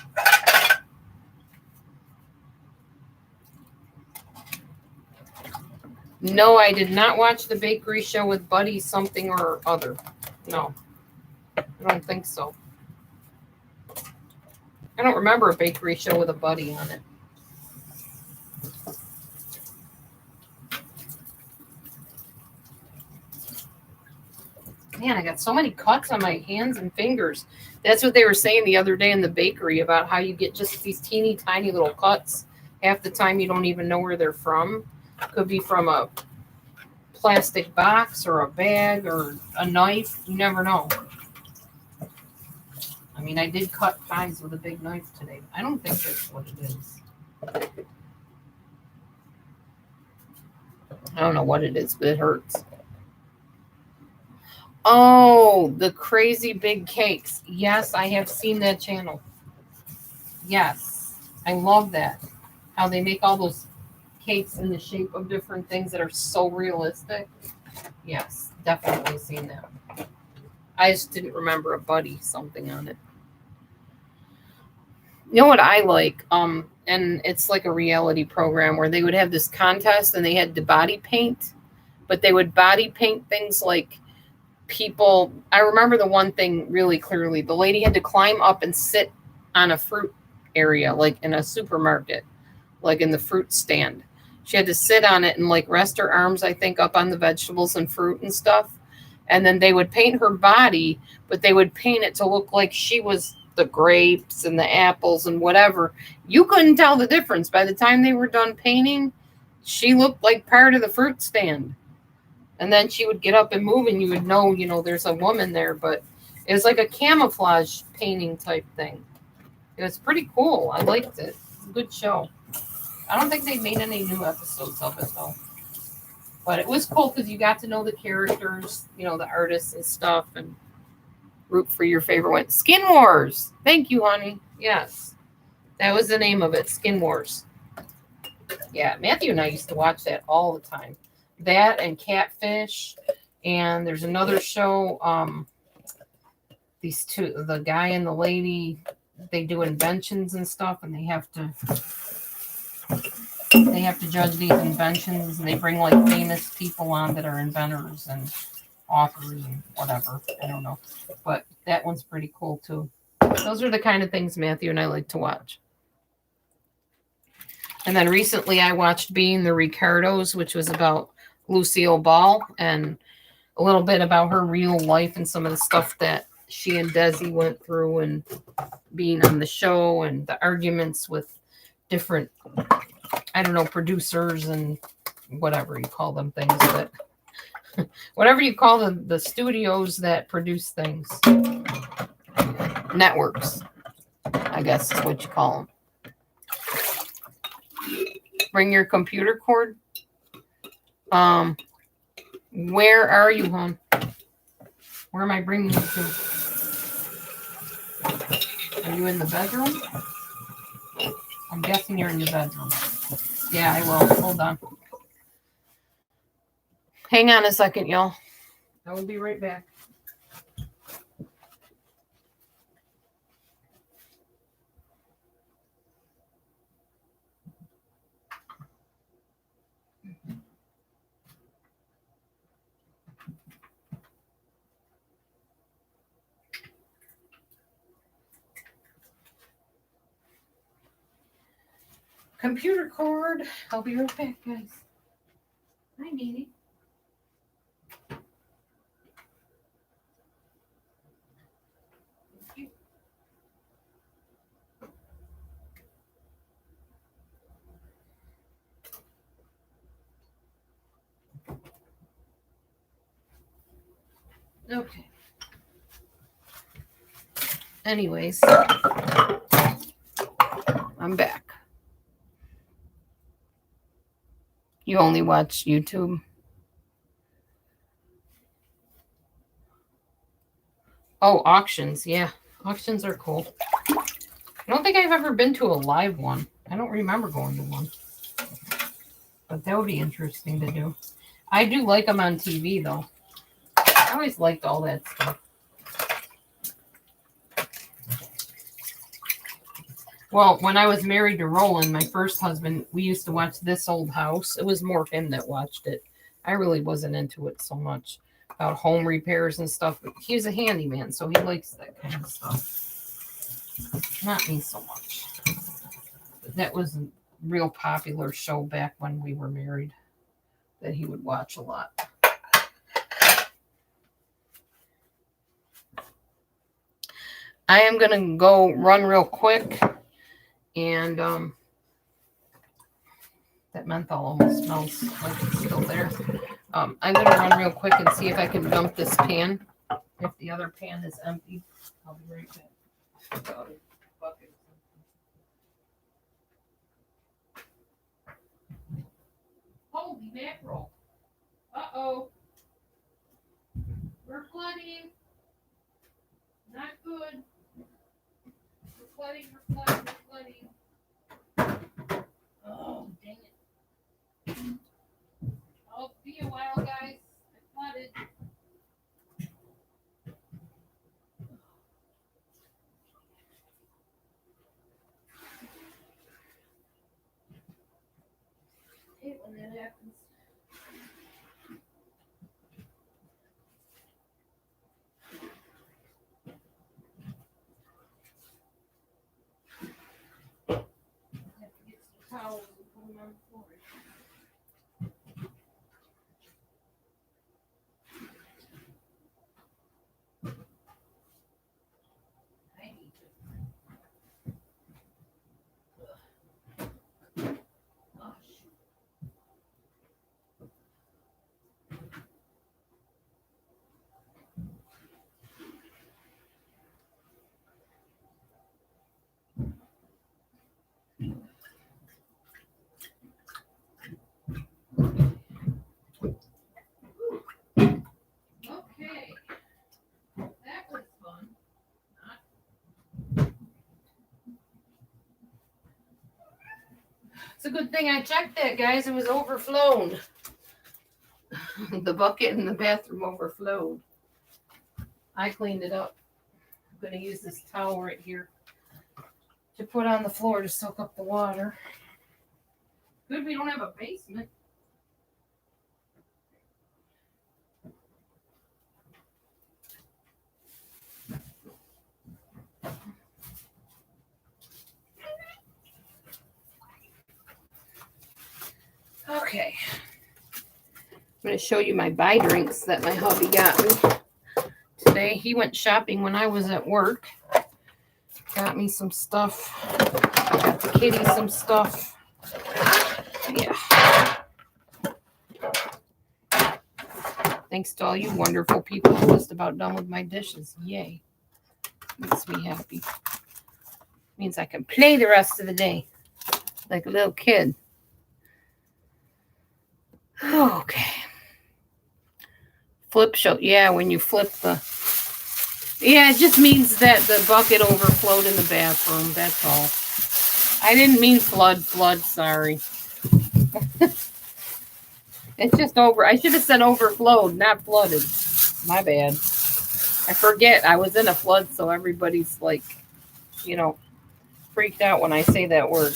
No, I did not watch the bakery show with Buddy something or other. No, I don't think so. I don't remember a bakery show with a Buddy on it. Man, I got so many cuts on my hands and fingers. That's what they were saying the other day in the bakery about how you get just these teeny tiny little cuts. Half the time you don't even know where they're from. Could be from a plastic box or a bag or a knife. You never know. I mean, I did cut pies with a big knife today. I don't think that's what it is. I don't know what it is, but it hurts. Oh, the crazy big cakes. Yes, I have seen that channel. Yes, I love that. How they make all those cakes in the shape of different things that are so realistic. Yes, definitely seen that. I just didn't remember a Buddy something on it. You know what I like? And it's like a reality program where they would have this contest and they had to body paint, but they would body paint things like people. I remember the one thing really clearly. The lady had to climb up and sit on a fruit area, like in a supermarket, like in the fruit stand. She had to sit on it and like rest her arms, I think, up on the vegetables and fruit and stuff. And then they would paint her body, but they would paint it to look like she was the grapes and the apples and whatever. You couldn't tell the difference. By the time they were done painting, she looked like part of the fruit stand. And then she would get up and move and you would know, there's a woman there, but it was like a camouflage painting type thing. It was pretty cool. I liked it. It's a good show. I don't think they made any new episodes of it though. But it was cool because you got to know the characters, the artists and stuff, and root for your favorite one. Skin Wars. Thank you, honey. Yes. That was the name of it, Skin Wars. Yeah, Matthew and I used to watch that all the time. That and Catfish. And there's another show, these two, the guy and the lady, they do inventions and stuff, and they have to judge these inventions, and they bring like famous people on that are inventors and authors and whatever. I don't know. But that one's pretty cool too. Those are the kind of things Matthew and I like to watch. And then recently I watched Being the Ricardos, which was about Lucille Ball and a little bit about her real life and some of the stuff that she and Desi went through and being on the show and the arguments with different, I don't know, producers and whatever you call them things, but whatever you call the studios that produce things. Networks, I guess is what you call them. Bring your computer cord. Where are you, hon? Where am I bringing you to? Are you in the bedroom? I'm guessing you're in your bedroom. Yeah, I will. Hold on. Hang on a second, y'all. I will be right back. Computer cord. I'll be right back, guys. Hi, Meanie. Okay. Anyways, I'm back. You only watch YouTube? Oh, auctions. Yeah, auctions are cool. I don't think I've ever been to a live one. I don't remember going to one. But that would be interesting to do. I do like them on TV, though. I always liked all that stuff. Well, when I was married to Roland, my first husband, we used to watch This Old House. It was more him that watched it. I really wasn't into it so much, about home repairs and stuff. But he was a handyman, so he likes that kind of stuff. Not me so much. But that was a real popular show back when we were married that he would watch a lot. I am going to go run real quick. And that menthol almost smells like it's still there. I'm going to run real quick and see if I can dump this pan. If the other pan is empty, I'll be right back. Holy mackerel. Uh-oh. We're flooding. Not good. We're flooding. Oh, dang it. I'll be a while, guys. I flooded. I hate when that happens. I have to get some towels and put them on the floor. Okay, that was fun. It's a good thing I checked that, guys. It was overflowed. The bucket in the bathroom overflowed. I cleaned it up. I'm going to use this towel right here to put on the floor to soak up the water. Good we don't have a basement. Okay. I'm going to show you my buy drinks that my hubby got me today. He went shopping when I was at work. Got me some stuff. Got the kitty some stuff. Yeah. Thanks to all you wonderful people. I'm just about done with my dishes. Yay. Makes me happy. Means I can play the rest of the day like a little kid. Okay. Flip show. Yeah, when you flip the... Yeah, it just means that the bucket overflowed in the bathroom. That's all. I didn't mean flood, sorry. It's just over. I should have said overflowed, not flooded. My bad. I forget. I was in a flood, so everybody's like, freaked out when I say that word.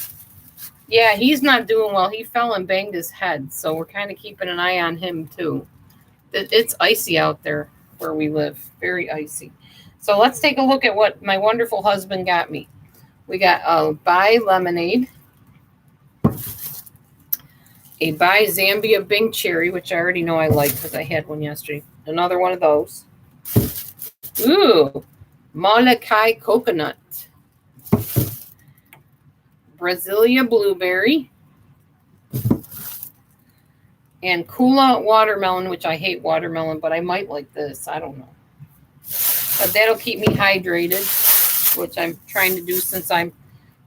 Yeah, he's not doing well. He fell and banged his head, so we're kind of keeping an eye on him, too. It's icy out there where we live. Very icy. So let's take a look at what my wonderful husband got me. We got a Bai lemonade, a Bai Zambia Bing Cherry, which I already know I like because I had one yesterday. Another one of those. Ooh, Molokai Coconut. Brasilia Blueberry. And Kula Watermelon, which I hate watermelon, but I might like this. I don't know. But that'll keep me hydrated, which I'm trying to do since I'm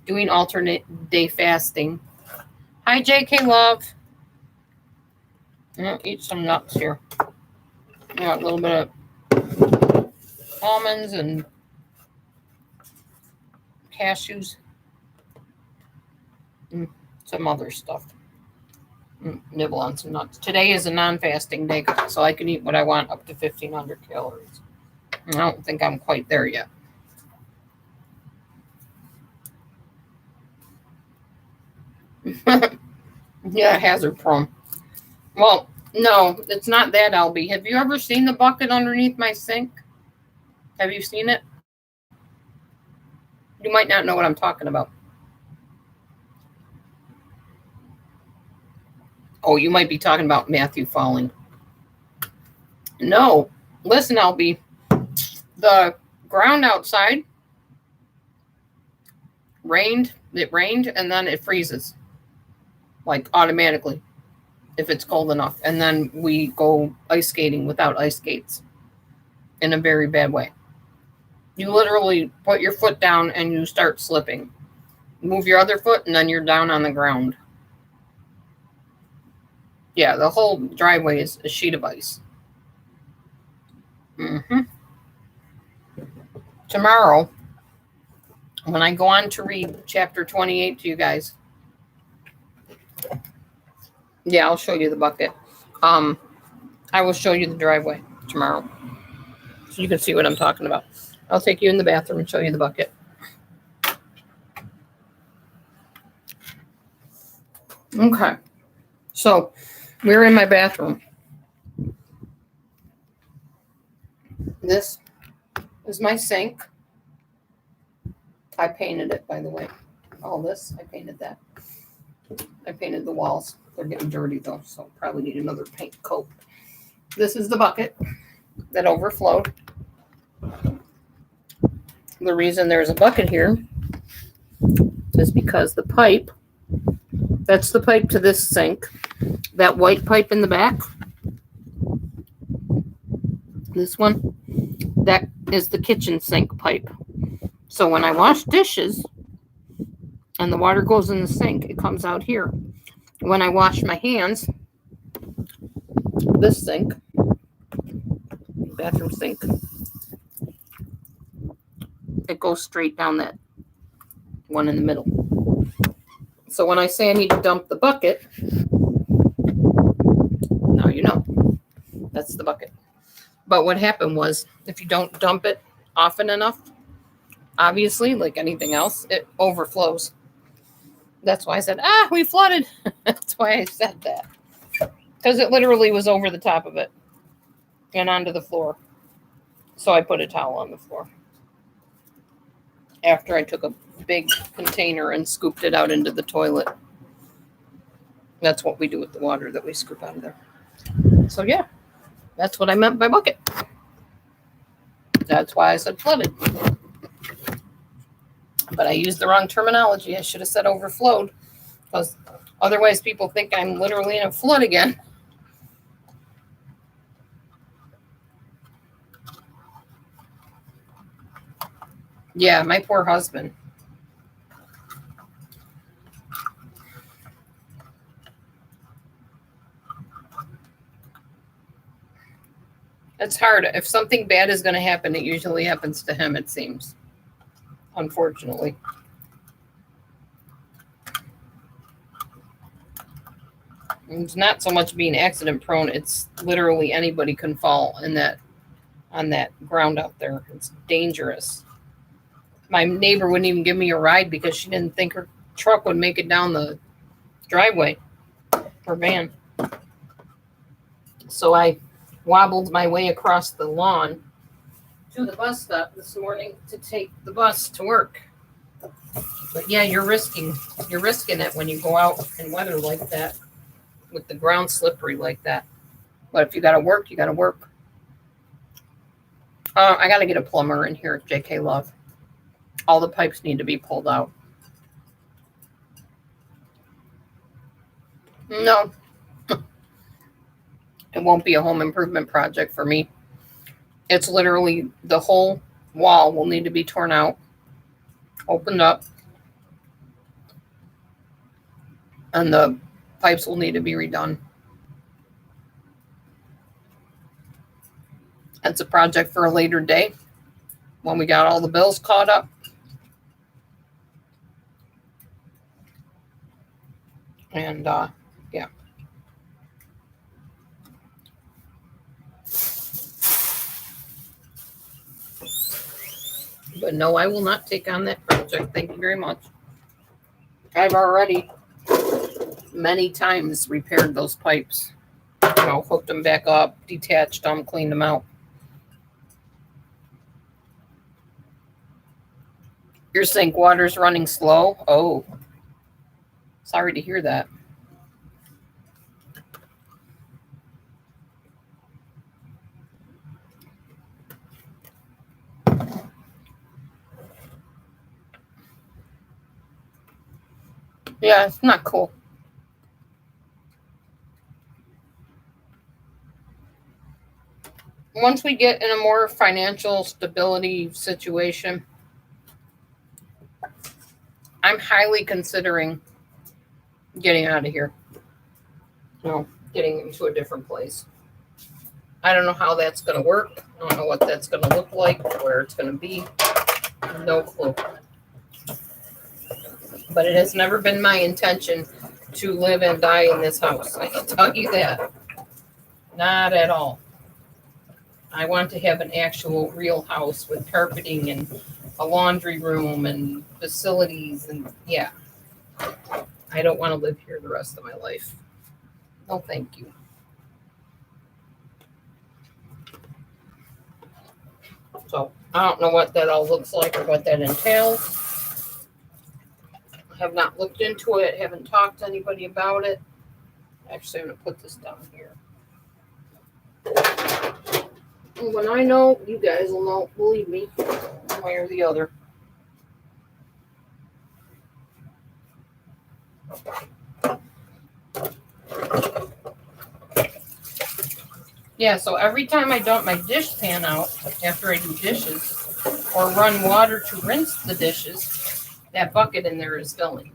doing alternate day fasting. Hi, JK Love. Eat some nuts here. A little bit of almonds and cashews. Some other stuff. Nibble on some nuts. Today is a non-fasting day, so I can eat what I want up to 1,500 calories. I don't think I'm quite there yet. Yeah, hazard prone. Well, no, it's not that, Albie. Have you ever seen the bucket underneath my sink? Have you seen it? You might not know what I'm talking about. Oh, you might be talking about Matthew falling. No. Listen, Albie. The ground outside it rained, and then it freezes. Like automatically. If it's cold enough. And then we go ice skating without ice skates. In a very bad way. You literally put your foot down and you start slipping. Move your other foot and then you're down on the ground. Yeah, the whole driveway is a sheet of ice. Tomorrow, when I go on to read chapter 28 to you guys, yeah, I'll show you the bucket. I will show you the driveway tomorrow, so you can see what I'm talking about. I'll take you in the bathroom and show you the bucket. Okay, so we're in my bathroom. This is my sink. I painted it, by the way. All this, I painted that. I painted the walls. They're getting dirty, though, so probably need another paint coat. This is the bucket that overflowed. The reason there's a bucket here is because the pipe, that's the pipe to this sink, that white pipe in the back, this one, that is the kitchen sink pipe. So when I wash dishes and the water goes in the sink, it comes out here. When I wash my hands, this sink, bathroom sink, it goes straight down that one in the middle. So when I say I need to dump the bucket, now you know. That's the bucket. But what happened was, if you don't dump it often enough, obviously, like anything else, it overflows. That's why I said, we flooded. That's why I said that. Because it literally was over the top of it and onto the floor. So I put a towel on the floor. After I took a big container and scooped it out into the toilet. That's what we do with the water that we scoop out of there. So yeah, that's what I meant by bucket. That's why I said flooded. But I used the wrong terminology. I should have said overflowed, because otherwise people think I'm literally in a flood again. Yeah, my poor husband. It's hard. If something bad is going to happen, it usually happens to him, it seems. Unfortunately. It's not so much being accident prone. It's literally anybody can fall on that ground out there. It's dangerous. My neighbor wouldn't even give me a ride because she didn't think her truck would make it down the driveway, her van. So I wobbled my way across the lawn to the bus stop this morning to take the bus to work. But yeah, you're risking it when you go out in weather like that, with the ground slippery like that. But if you gotta work, you gotta work. I gotta get a plumber in here, JK Love. All the pipes need to be pulled out. No. It won't be a home improvement project for me. It's literally the whole wall will need to be torn out, opened up, and the pipes will need to be redone. That's a project for a later day when we got all the bills caught up. And yeah. But no, I will not take on that project. Thank you very much. I've already many times repaired those pipes. Hooked them back up, detached them, cleaned them out. Your sink water's running slow? Oh, sorry to hear that. Yeah, it's not cool. Once we get in a more financial stability situation, I'm highly considering getting out of here. Getting into a different place. I don't know how that's going to work. I don't know what that's going to look like, where it's going to be. No clue. But it has never been my intention to live and die in this house. I can tell you that. Not at all. I want to have an actual real house with carpeting and a laundry room and facilities. And yeah, I don't want to live here the rest of my life. No, thank you. So I don't know what that all looks like or what that entails. I have not looked into it, haven't talked to anybody about it. Actually, I'm going to put this down here. And when I know, you guys will know, believe me, one way or the other. Yeah, so every time I dump my dish pan out after I do dishes or run water to rinse the dishes, that bucket in there is filling.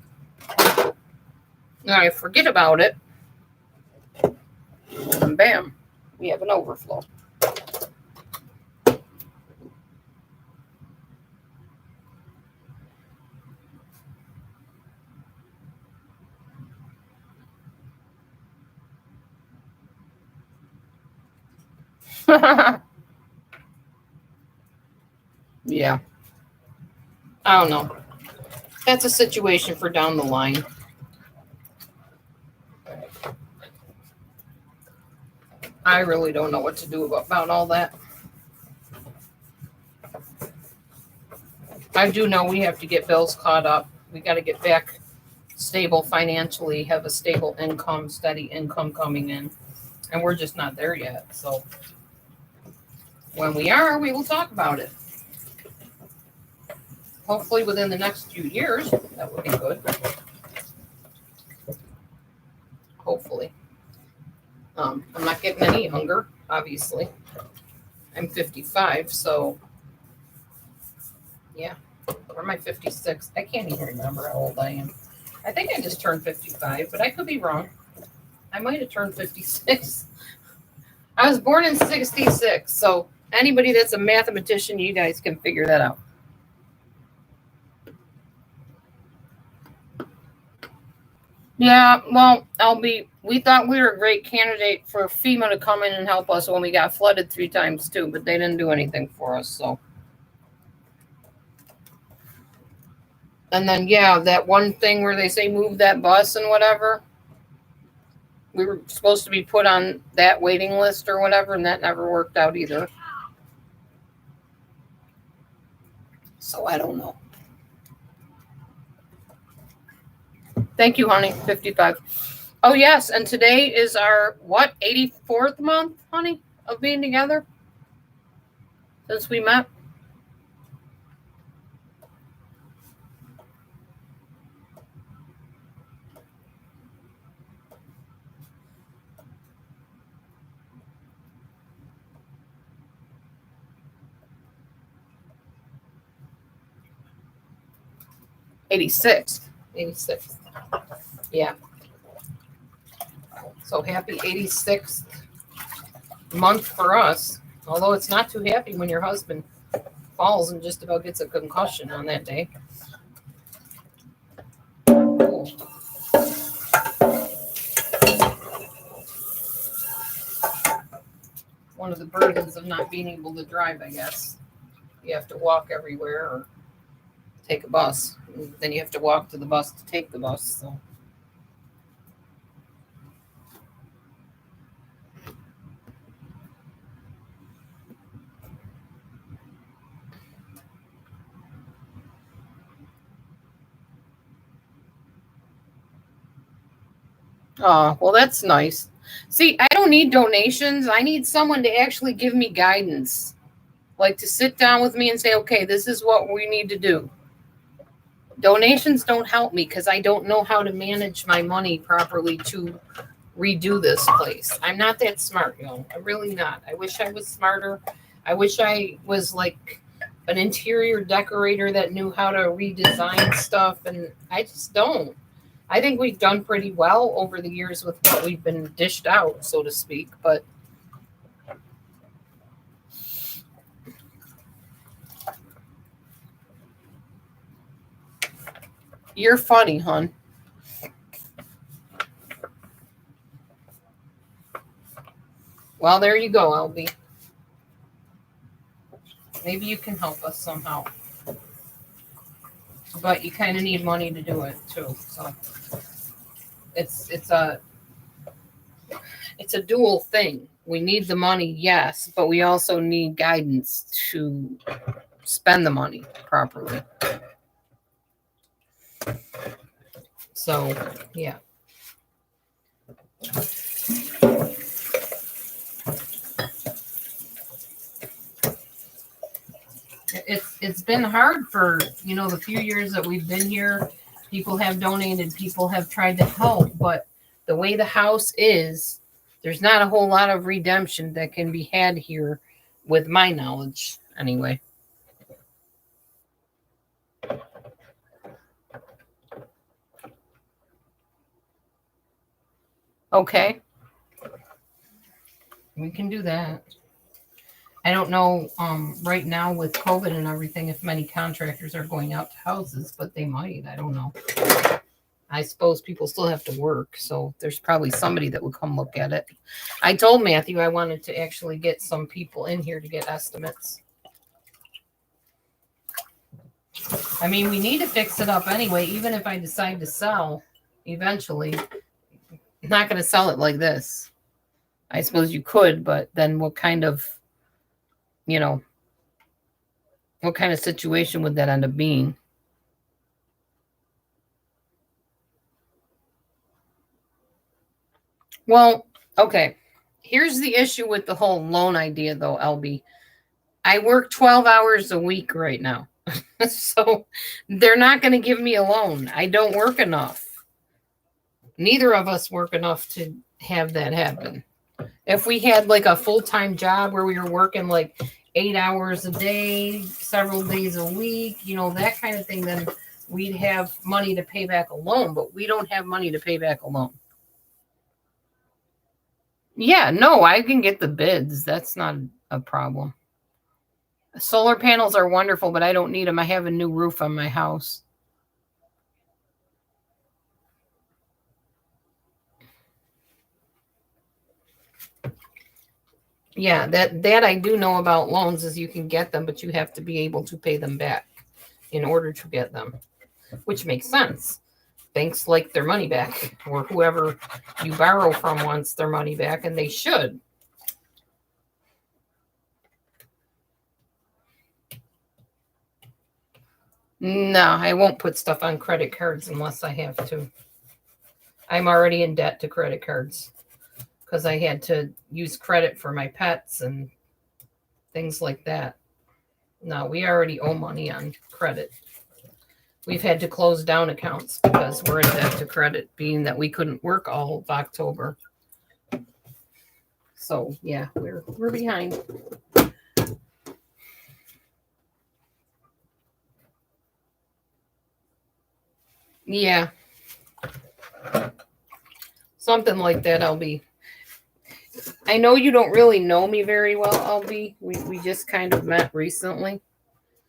Now I forget about it, and bam, we have an overflow. Yeah. I don't know. That's a situation for down the line. I really don't know what to do about all that. I do know we have to get bills caught up. We got to get back stable financially, have a stable income, steady income coming in. And we're just not there yet. So when we are, we will talk about it. Hopefully within the next few years, that would be good. Hopefully. I'm not getting any younger, obviously. I'm 55, so yeah. Or am I 56? I can't even remember how old I am. I think I just turned 55, but I could be wrong. I might have turned 56. I was born in 66, so anybody that's a mathematician, you guys can figure that out. Yeah, well, we thought we were a great candidate for FEMA to come in and help us when we got flooded 3 times too, but they didn't do anything for us, so. And then, yeah, that one thing where they say move that bus and whatever, we were supposed to be put on that waiting list or whatever, and that never worked out either. So I don't know. Thank you, honey. 55. Oh, yes. And today is our, 84th month, honey, of being together since we met? '86. Yeah. So happy 86th month for us. Although it's not too happy when your husband falls and just about gets a concussion on that day. Ooh. One of the burdens of not being able to drive, I guess. You have to walk everywhere or take a bus. Then you have to walk to the bus to take the bus. So. Oh, well, that's nice. See, I don't need donations. I need someone to actually give me guidance. Like to sit down with me and say, okay, this is what we need to do. Donations don't help me because I don't know how to manage my money properly to redo this place. I'm not that smart, I'm really not. I wish I was smarter. I wish I was like an interior decorator that knew how to redesign stuff, and I just don't. I think we've done pretty well over the years with what we've been dished out, so to speak, but you're funny, hon. Well, there you go, LB. Maybe you can help us somehow. But you kind of need money to do it too. So it's a dual thing. We need the money, yes, but we also need guidance to spend the money properly. So, yeah. It's been hard for, the few years that we've been here. People have donated, people have tried to help, but the way the house is, there's not a whole lot of redemption that can be had here with my knowledge anyway. Okay. We can do that. I don't know right now with COVID and everything if many contractors are going out to houses, but they might. I don't know. I suppose people still have to work, so there's probably somebody that would come look at it. I told Matthew I wanted to actually get some people in here to get estimates. I mean, we need to fix it up anyway, even if I decide to sell eventually. I'm not going to sell it like this. I suppose you could, but then what kind of situation would that end up being? Well, okay. Here's the issue with the whole loan idea, though, LB. I work 12 hours a week right now. So they're not going to give me a loan. I don't work enough. Neither of us work enough to have that happen. If we had like a full-time job where we were working like 8 hours a day, several days a week, that kind of thing, then we'd have money to pay back a loan, but we don't have money to pay back a loan. Yeah, no, I can get the bids. That's not a problem. Solar panels are wonderful, but I don't need them. I have a new roof on my house. Yeah, that I do know about loans is you can get them, but you have to be able to pay them back in order to get them, which makes sense. Banks like their money back, or whoever you borrow from wants their money back, and they should. No, I won't put stuff on credit cards unless I have to. I'm already in debt to credit cards because I had to use credit for my pets and things like that. No, we already owe money on credit. We've had to close down accounts because we're in debt to credit, being that we couldn't work all of October. So yeah, we're behind. Yeah. Something like that, LB. I know you don't really know me very well, LB. We just kind of met recently.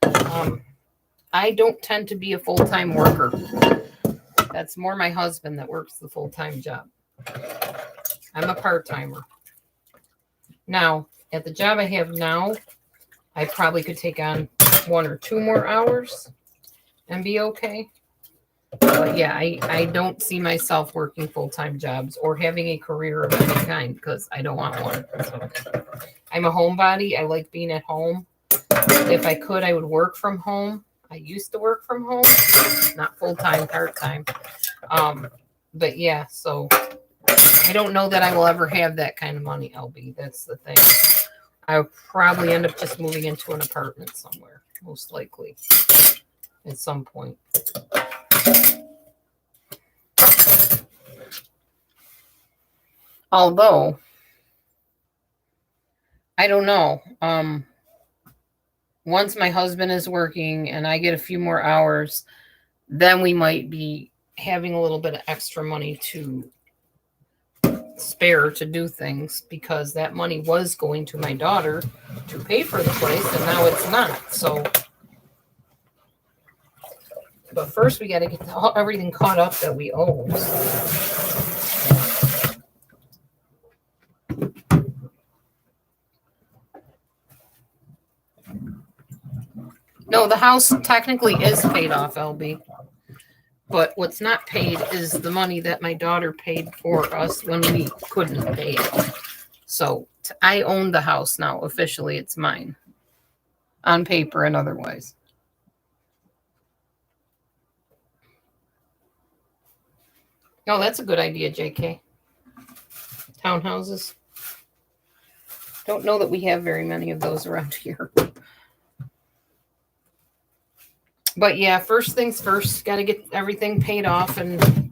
I don't tend to be a full-time worker. That's more my husband that works the full-time job. I'm a part-timer. Now, at the job I have now, I probably could take on 1 or 2 more hours and be okay. But yeah, I don't see myself working full-time jobs or having a career of any kind because I don't want one. So, I'm a homebody. I like being at home. If I could, I would work from home. I used to work from home, not full-time, part-time. But yeah, so I don't know that I will ever have that kind of money, LB. That's the thing. I'll probably end up just moving into an apartment somewhere, most likely, at some point. Although, I don't know. Once my husband is working and I get a few more hours, then we might be having a little bit of extra money to spare to do things, because that money was going to my daughter to pay for the place and now it's not. So, but first we got to get everything caught up that we owe. No, the house technically is paid off, LB. But what's not paid is the money that my daughter paid for us when we couldn't pay it. So I own the house now. Officially, it's mine. On paper and otherwise. Oh, that's a good idea, JK. Townhouses. Don't know that we have very many of those around here. But yeah, first things first, got to get everything paid off and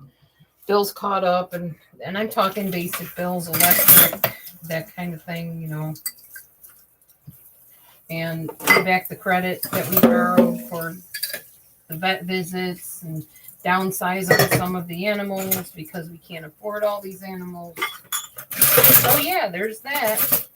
bills caught up. And I'm talking basic bills, electric, that kind of thing, you know. And pay back the credit that we borrowed for the vet visits and downsize on some of the animals because we can't afford all these animals. So yeah, there's that.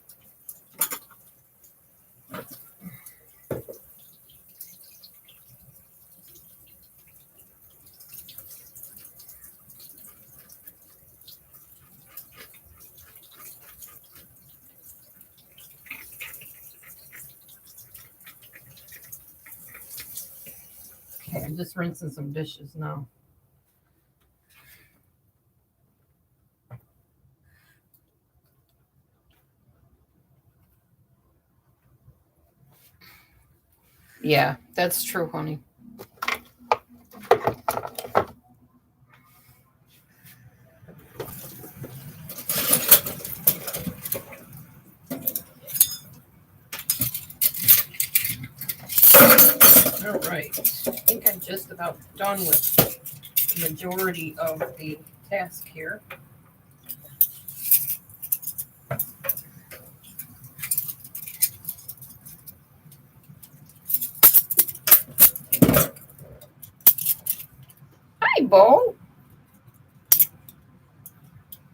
Okay, I'm just rinsing some dishes now. Yeah, that's true, honey. All right, I think I'm just about done with the majority of the task here. Hi, Bo.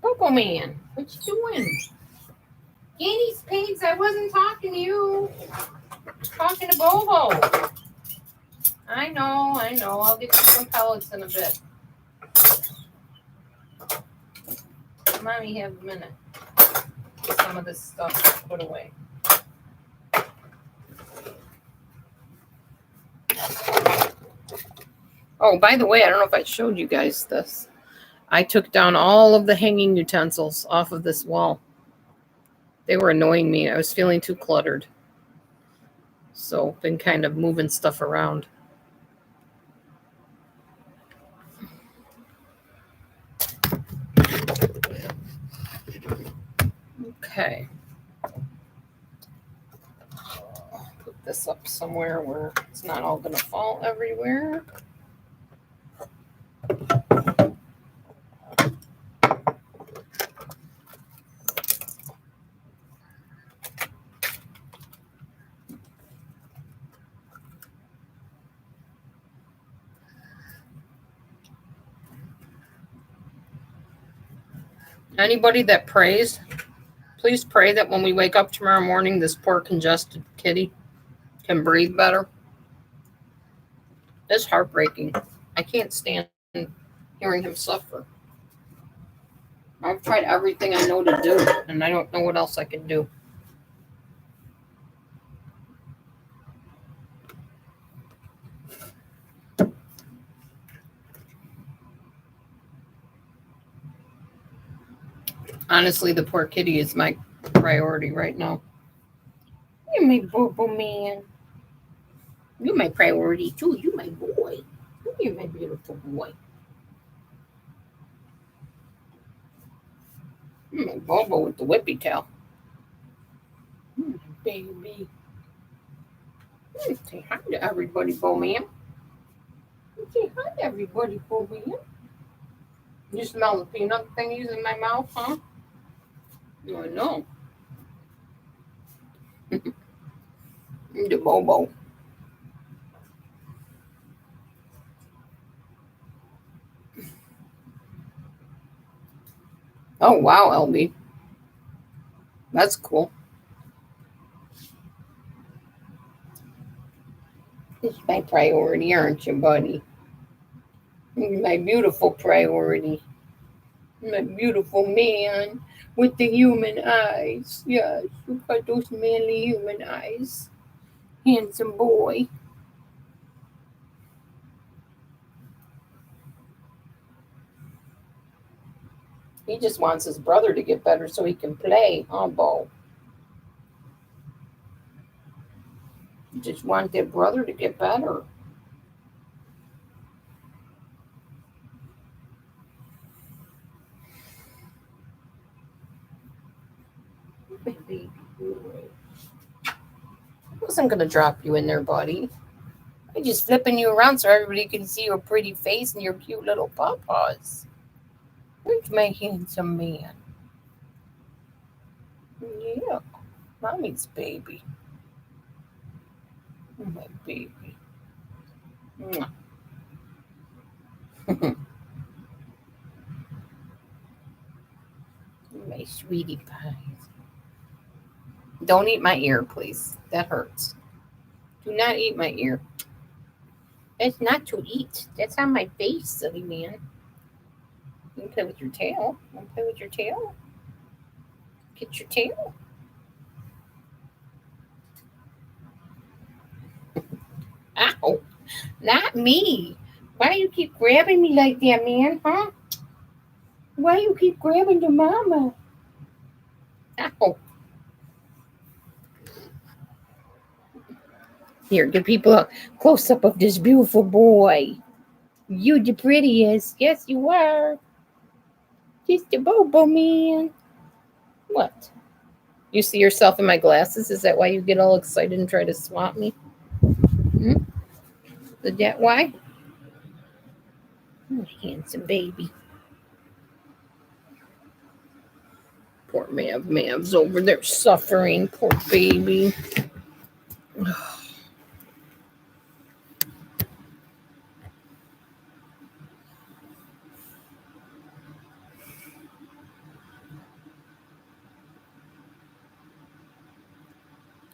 Coco Man, what you doing? Guinea's pigs, I wasn't talking to you. Talking to Bobo. I know. I'll get you some pellets in a bit. Mommy, have a minute. Get some of this stuff put away. Oh, by the way, I don't know if I showed you guys this. I took down all of the hanging utensils off of this wall. They were annoying me. I was feeling too cluttered. So, been kind of moving stuff around. Okay. Put this up somewhere where it's not all going to fall everywhere. Anybody that prays Please pray that when we wake up tomorrow morning, this poor congested kitty can breathe better. It's heartbreaking. I can't stand hearing him suffer. I've tried everything I know to do, and I don't know what else I can do. Honestly, the poor kitty is my priority right now. You're my boo-boo man. You're my priority too. You're my boy. You're my beautiful boy. You're my Bobo with the whippy tail. You're my baby. Say hi to everybody, Bo man. Say hi to everybody, Bo man. You smell the peanut thingies in my mouth, huh? I know. The Bobo. Oh, wow, LB. That's cool. It's my priority, aren't you, buddy? You're my beautiful priority. My beautiful man with the human eyes. Yes, you got those manly human eyes. Handsome boy. He just wants his brother to get better so he can play, huh, Bo? You just want their brother to get better. Baby boy. I wasn't going to drop you in there, buddy. I'm just flipping you around so everybody can see your pretty face and your cute little paws. Where's my handsome man? Yeah, mommy's baby. My baby. My sweetie pies. Don't eat my ear, please. That hurts. Do not eat my ear. That's not to eat. That's on my face, silly man. You can play with your tail. You want to play with your tail? Get your tail. Ow. Not me. Why you keep grabbing me like that, man? Huh? Why you keep grabbing your mama? Ow. Here, give people a close-up of this beautiful boy. You the prettiest. Yes, you are. Just the Bobo man. What? You see yourself in my glasses? Is that why you get all excited and try to swat me? Is that why? Oh, handsome baby. Poor Mav's over there suffering. Poor baby.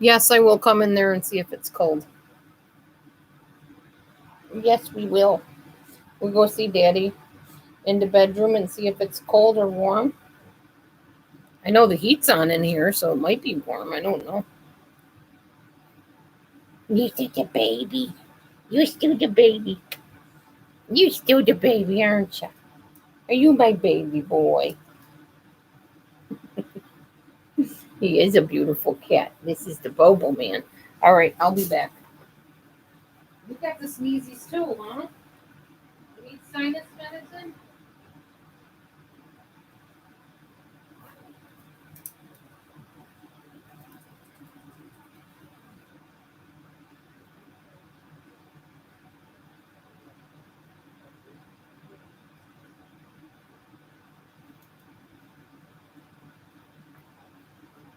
Yes, I will come in there and see if it's cold. Yes, we will. We'll go see Daddy in the bedroom and see if it's cold or warm. I know the heat's on in here, so it might be warm. I don't know. You're still the baby. You're still the baby. You're still the baby, aren't you? Are you my baby boy? He is a beautiful cat. This is the Bobo man. All right, I'll be back. You got the sneezies too, huh? You need sinus medicine?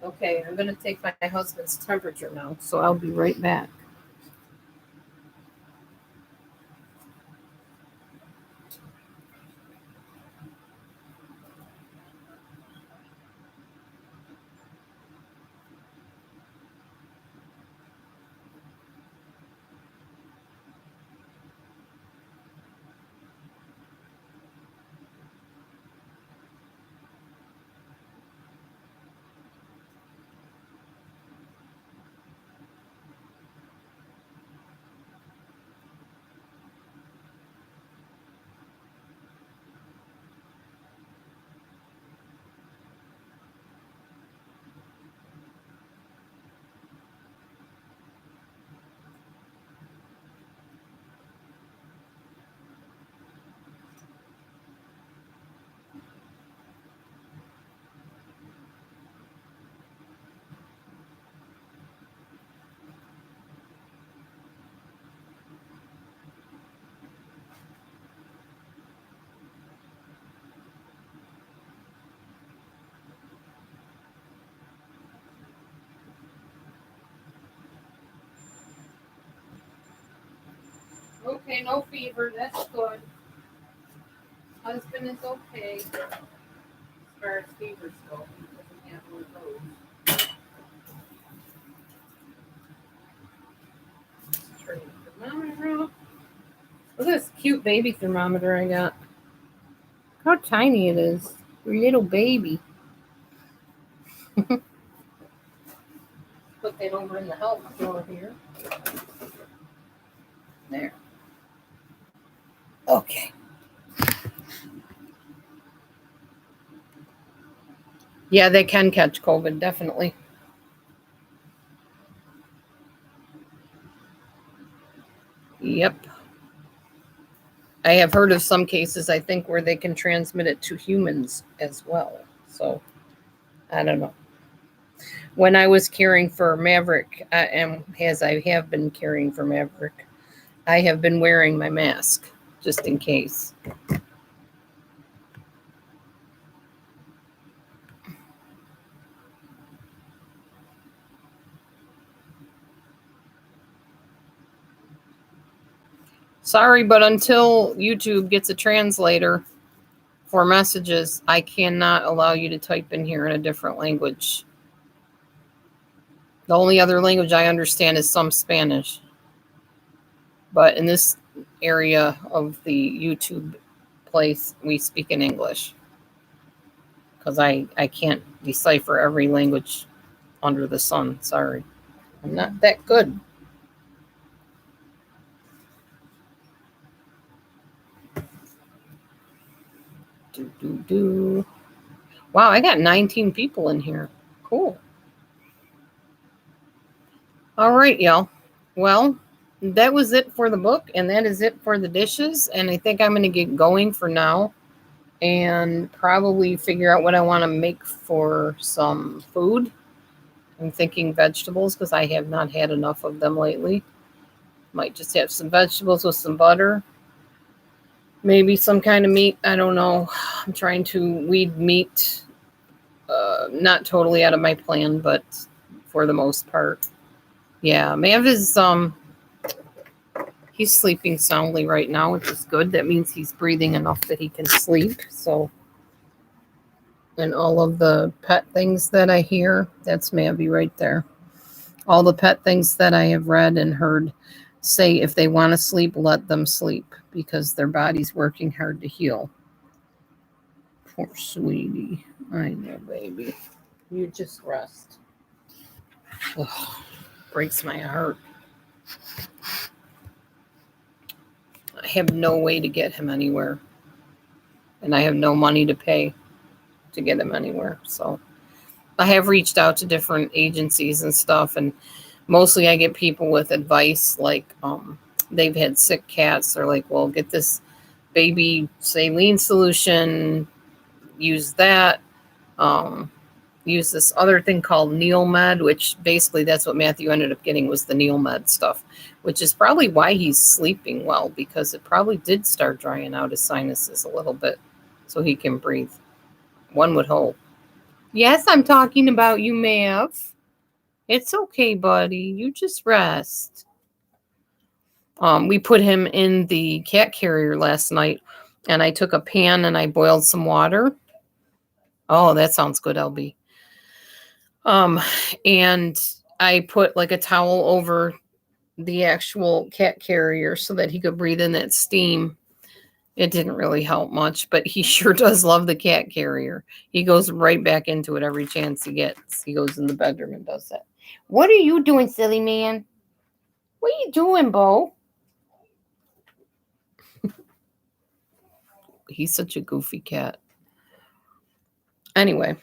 Okay, I'm going to take my husband's temperature now, so I'll be right back. Okay, no fever. That's good. Husband is okay. As far as fevers go, he doesn't have one of those. Turn the thermometer up. Look at this cute baby thermometer I got. How tiny it is. Your little baby. Put that over in the help drawer here. There. Okay. Yeah, they can catch COVID, definitely. Yep. I have heard of some cases, I think, where they can transmit it to humans as well. So, I don't know. When I was caring for Maverick, and as I have been caring for Maverick, I have been wearing my mask just in case. Sorry, but until YouTube gets a translator for messages, I cannot allow you to type in here in a different language. The only other language I understand is some Spanish. But in this area of the YouTube place, we speak in English. Because I can't decipher every language under the sun. Sorry. I'm not that good. Wow, I got 19 people in here. Cool. All right, y'all. Well, that was it for the book, and that is it for the dishes. And I think I'm going to get going for now and probably figure out what I want to make for some food. I'm thinking vegetables because I have not had enough of them lately. Might just have some vegetables with some butter. Maybe some kind of meat. I don't know. I'm trying to weed meat. Not totally out of my plan, but for the most part. Yeah, Mav is he's sleeping soundly right now, which is good. That means he's breathing enough that he can sleep. So, and all of the pet things that I hear, that's Mavy right there. All the pet things that I have read and heard say if they want to sleep, let them sleep because their body's working hard to heal. Poor sweetie. I know, baby. You just rest. Ugh, breaks my heart. I have no way to get him anywhere. And I have no money to pay to get him anywhere. So I have reached out to different agencies and stuff. And mostly I get people with advice like they've had sick cats. They're like, well, get this baby saline solution. Use that. Use this other thing called Neomed, which basically that's what Matthew ended up getting was the Neomed stuff, which is probably why he's sleeping well because it probably did start drying out his sinuses a little bit so he can breathe. One would hope. Yes, I'm talking about you, Mav. It's okay, buddy. You just rest. We put him in the cat carrier last night, and I took a pan and I boiled some water. Oh, that sounds good, LB. And I put like a towel over the actual cat carrier so that he could breathe in that steam. It didn't really help much, but he sure does love the cat carrier. He goes right back into it every chance he gets. He goes in the bedroom and does that. What are you doing, silly man? What are you doing, Bo? He's such a goofy cat. Anyway.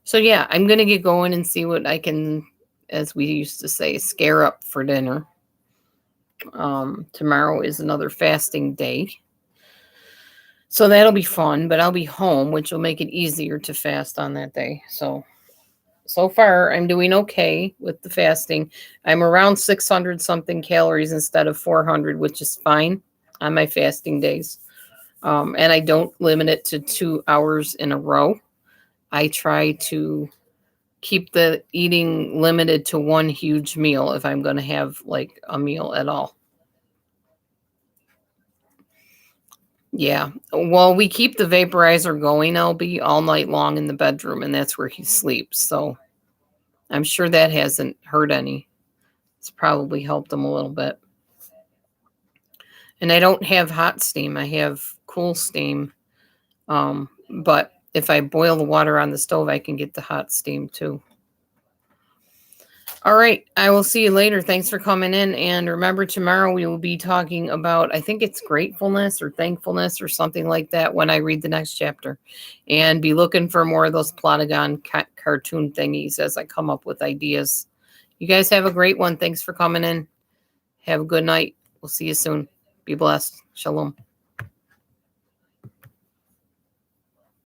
So yeah, I'm going to get going and see what I can, as we used to say, scare up for dinner. Tomorrow is another fasting day. So that'll be fun, but I'll be home, which will make it easier to fast on that day. So far, I'm doing okay with the fasting. I'm around 600 something calories instead of 400, which is fine on my fasting days. And I don't limit it to 2 hours in a row. I try to keep the eating limited to one huge meal if I'm going to have like a meal at all. Yeah. Well, we keep the vaporizer going, LB, all night long in the bedroom, and that's where he sleeps. So I'm sure that hasn't hurt any. It's probably helped him a little bit. And I don't have hot steam. I have cool steam. But if I boil the water on the stove, I can get the hot steam too. All right. I will see you later. Thanks for coming in. And remember, tomorrow we will be talking about, I think it's gratefulness or thankfulness or something like that when I read the next chapter. And be looking for more of those Plotagon cartoon thingies as I come up with ideas. You guys have a great one. Thanks for coming in. Have a good night. We'll see you soon. Be blessed. Shalom.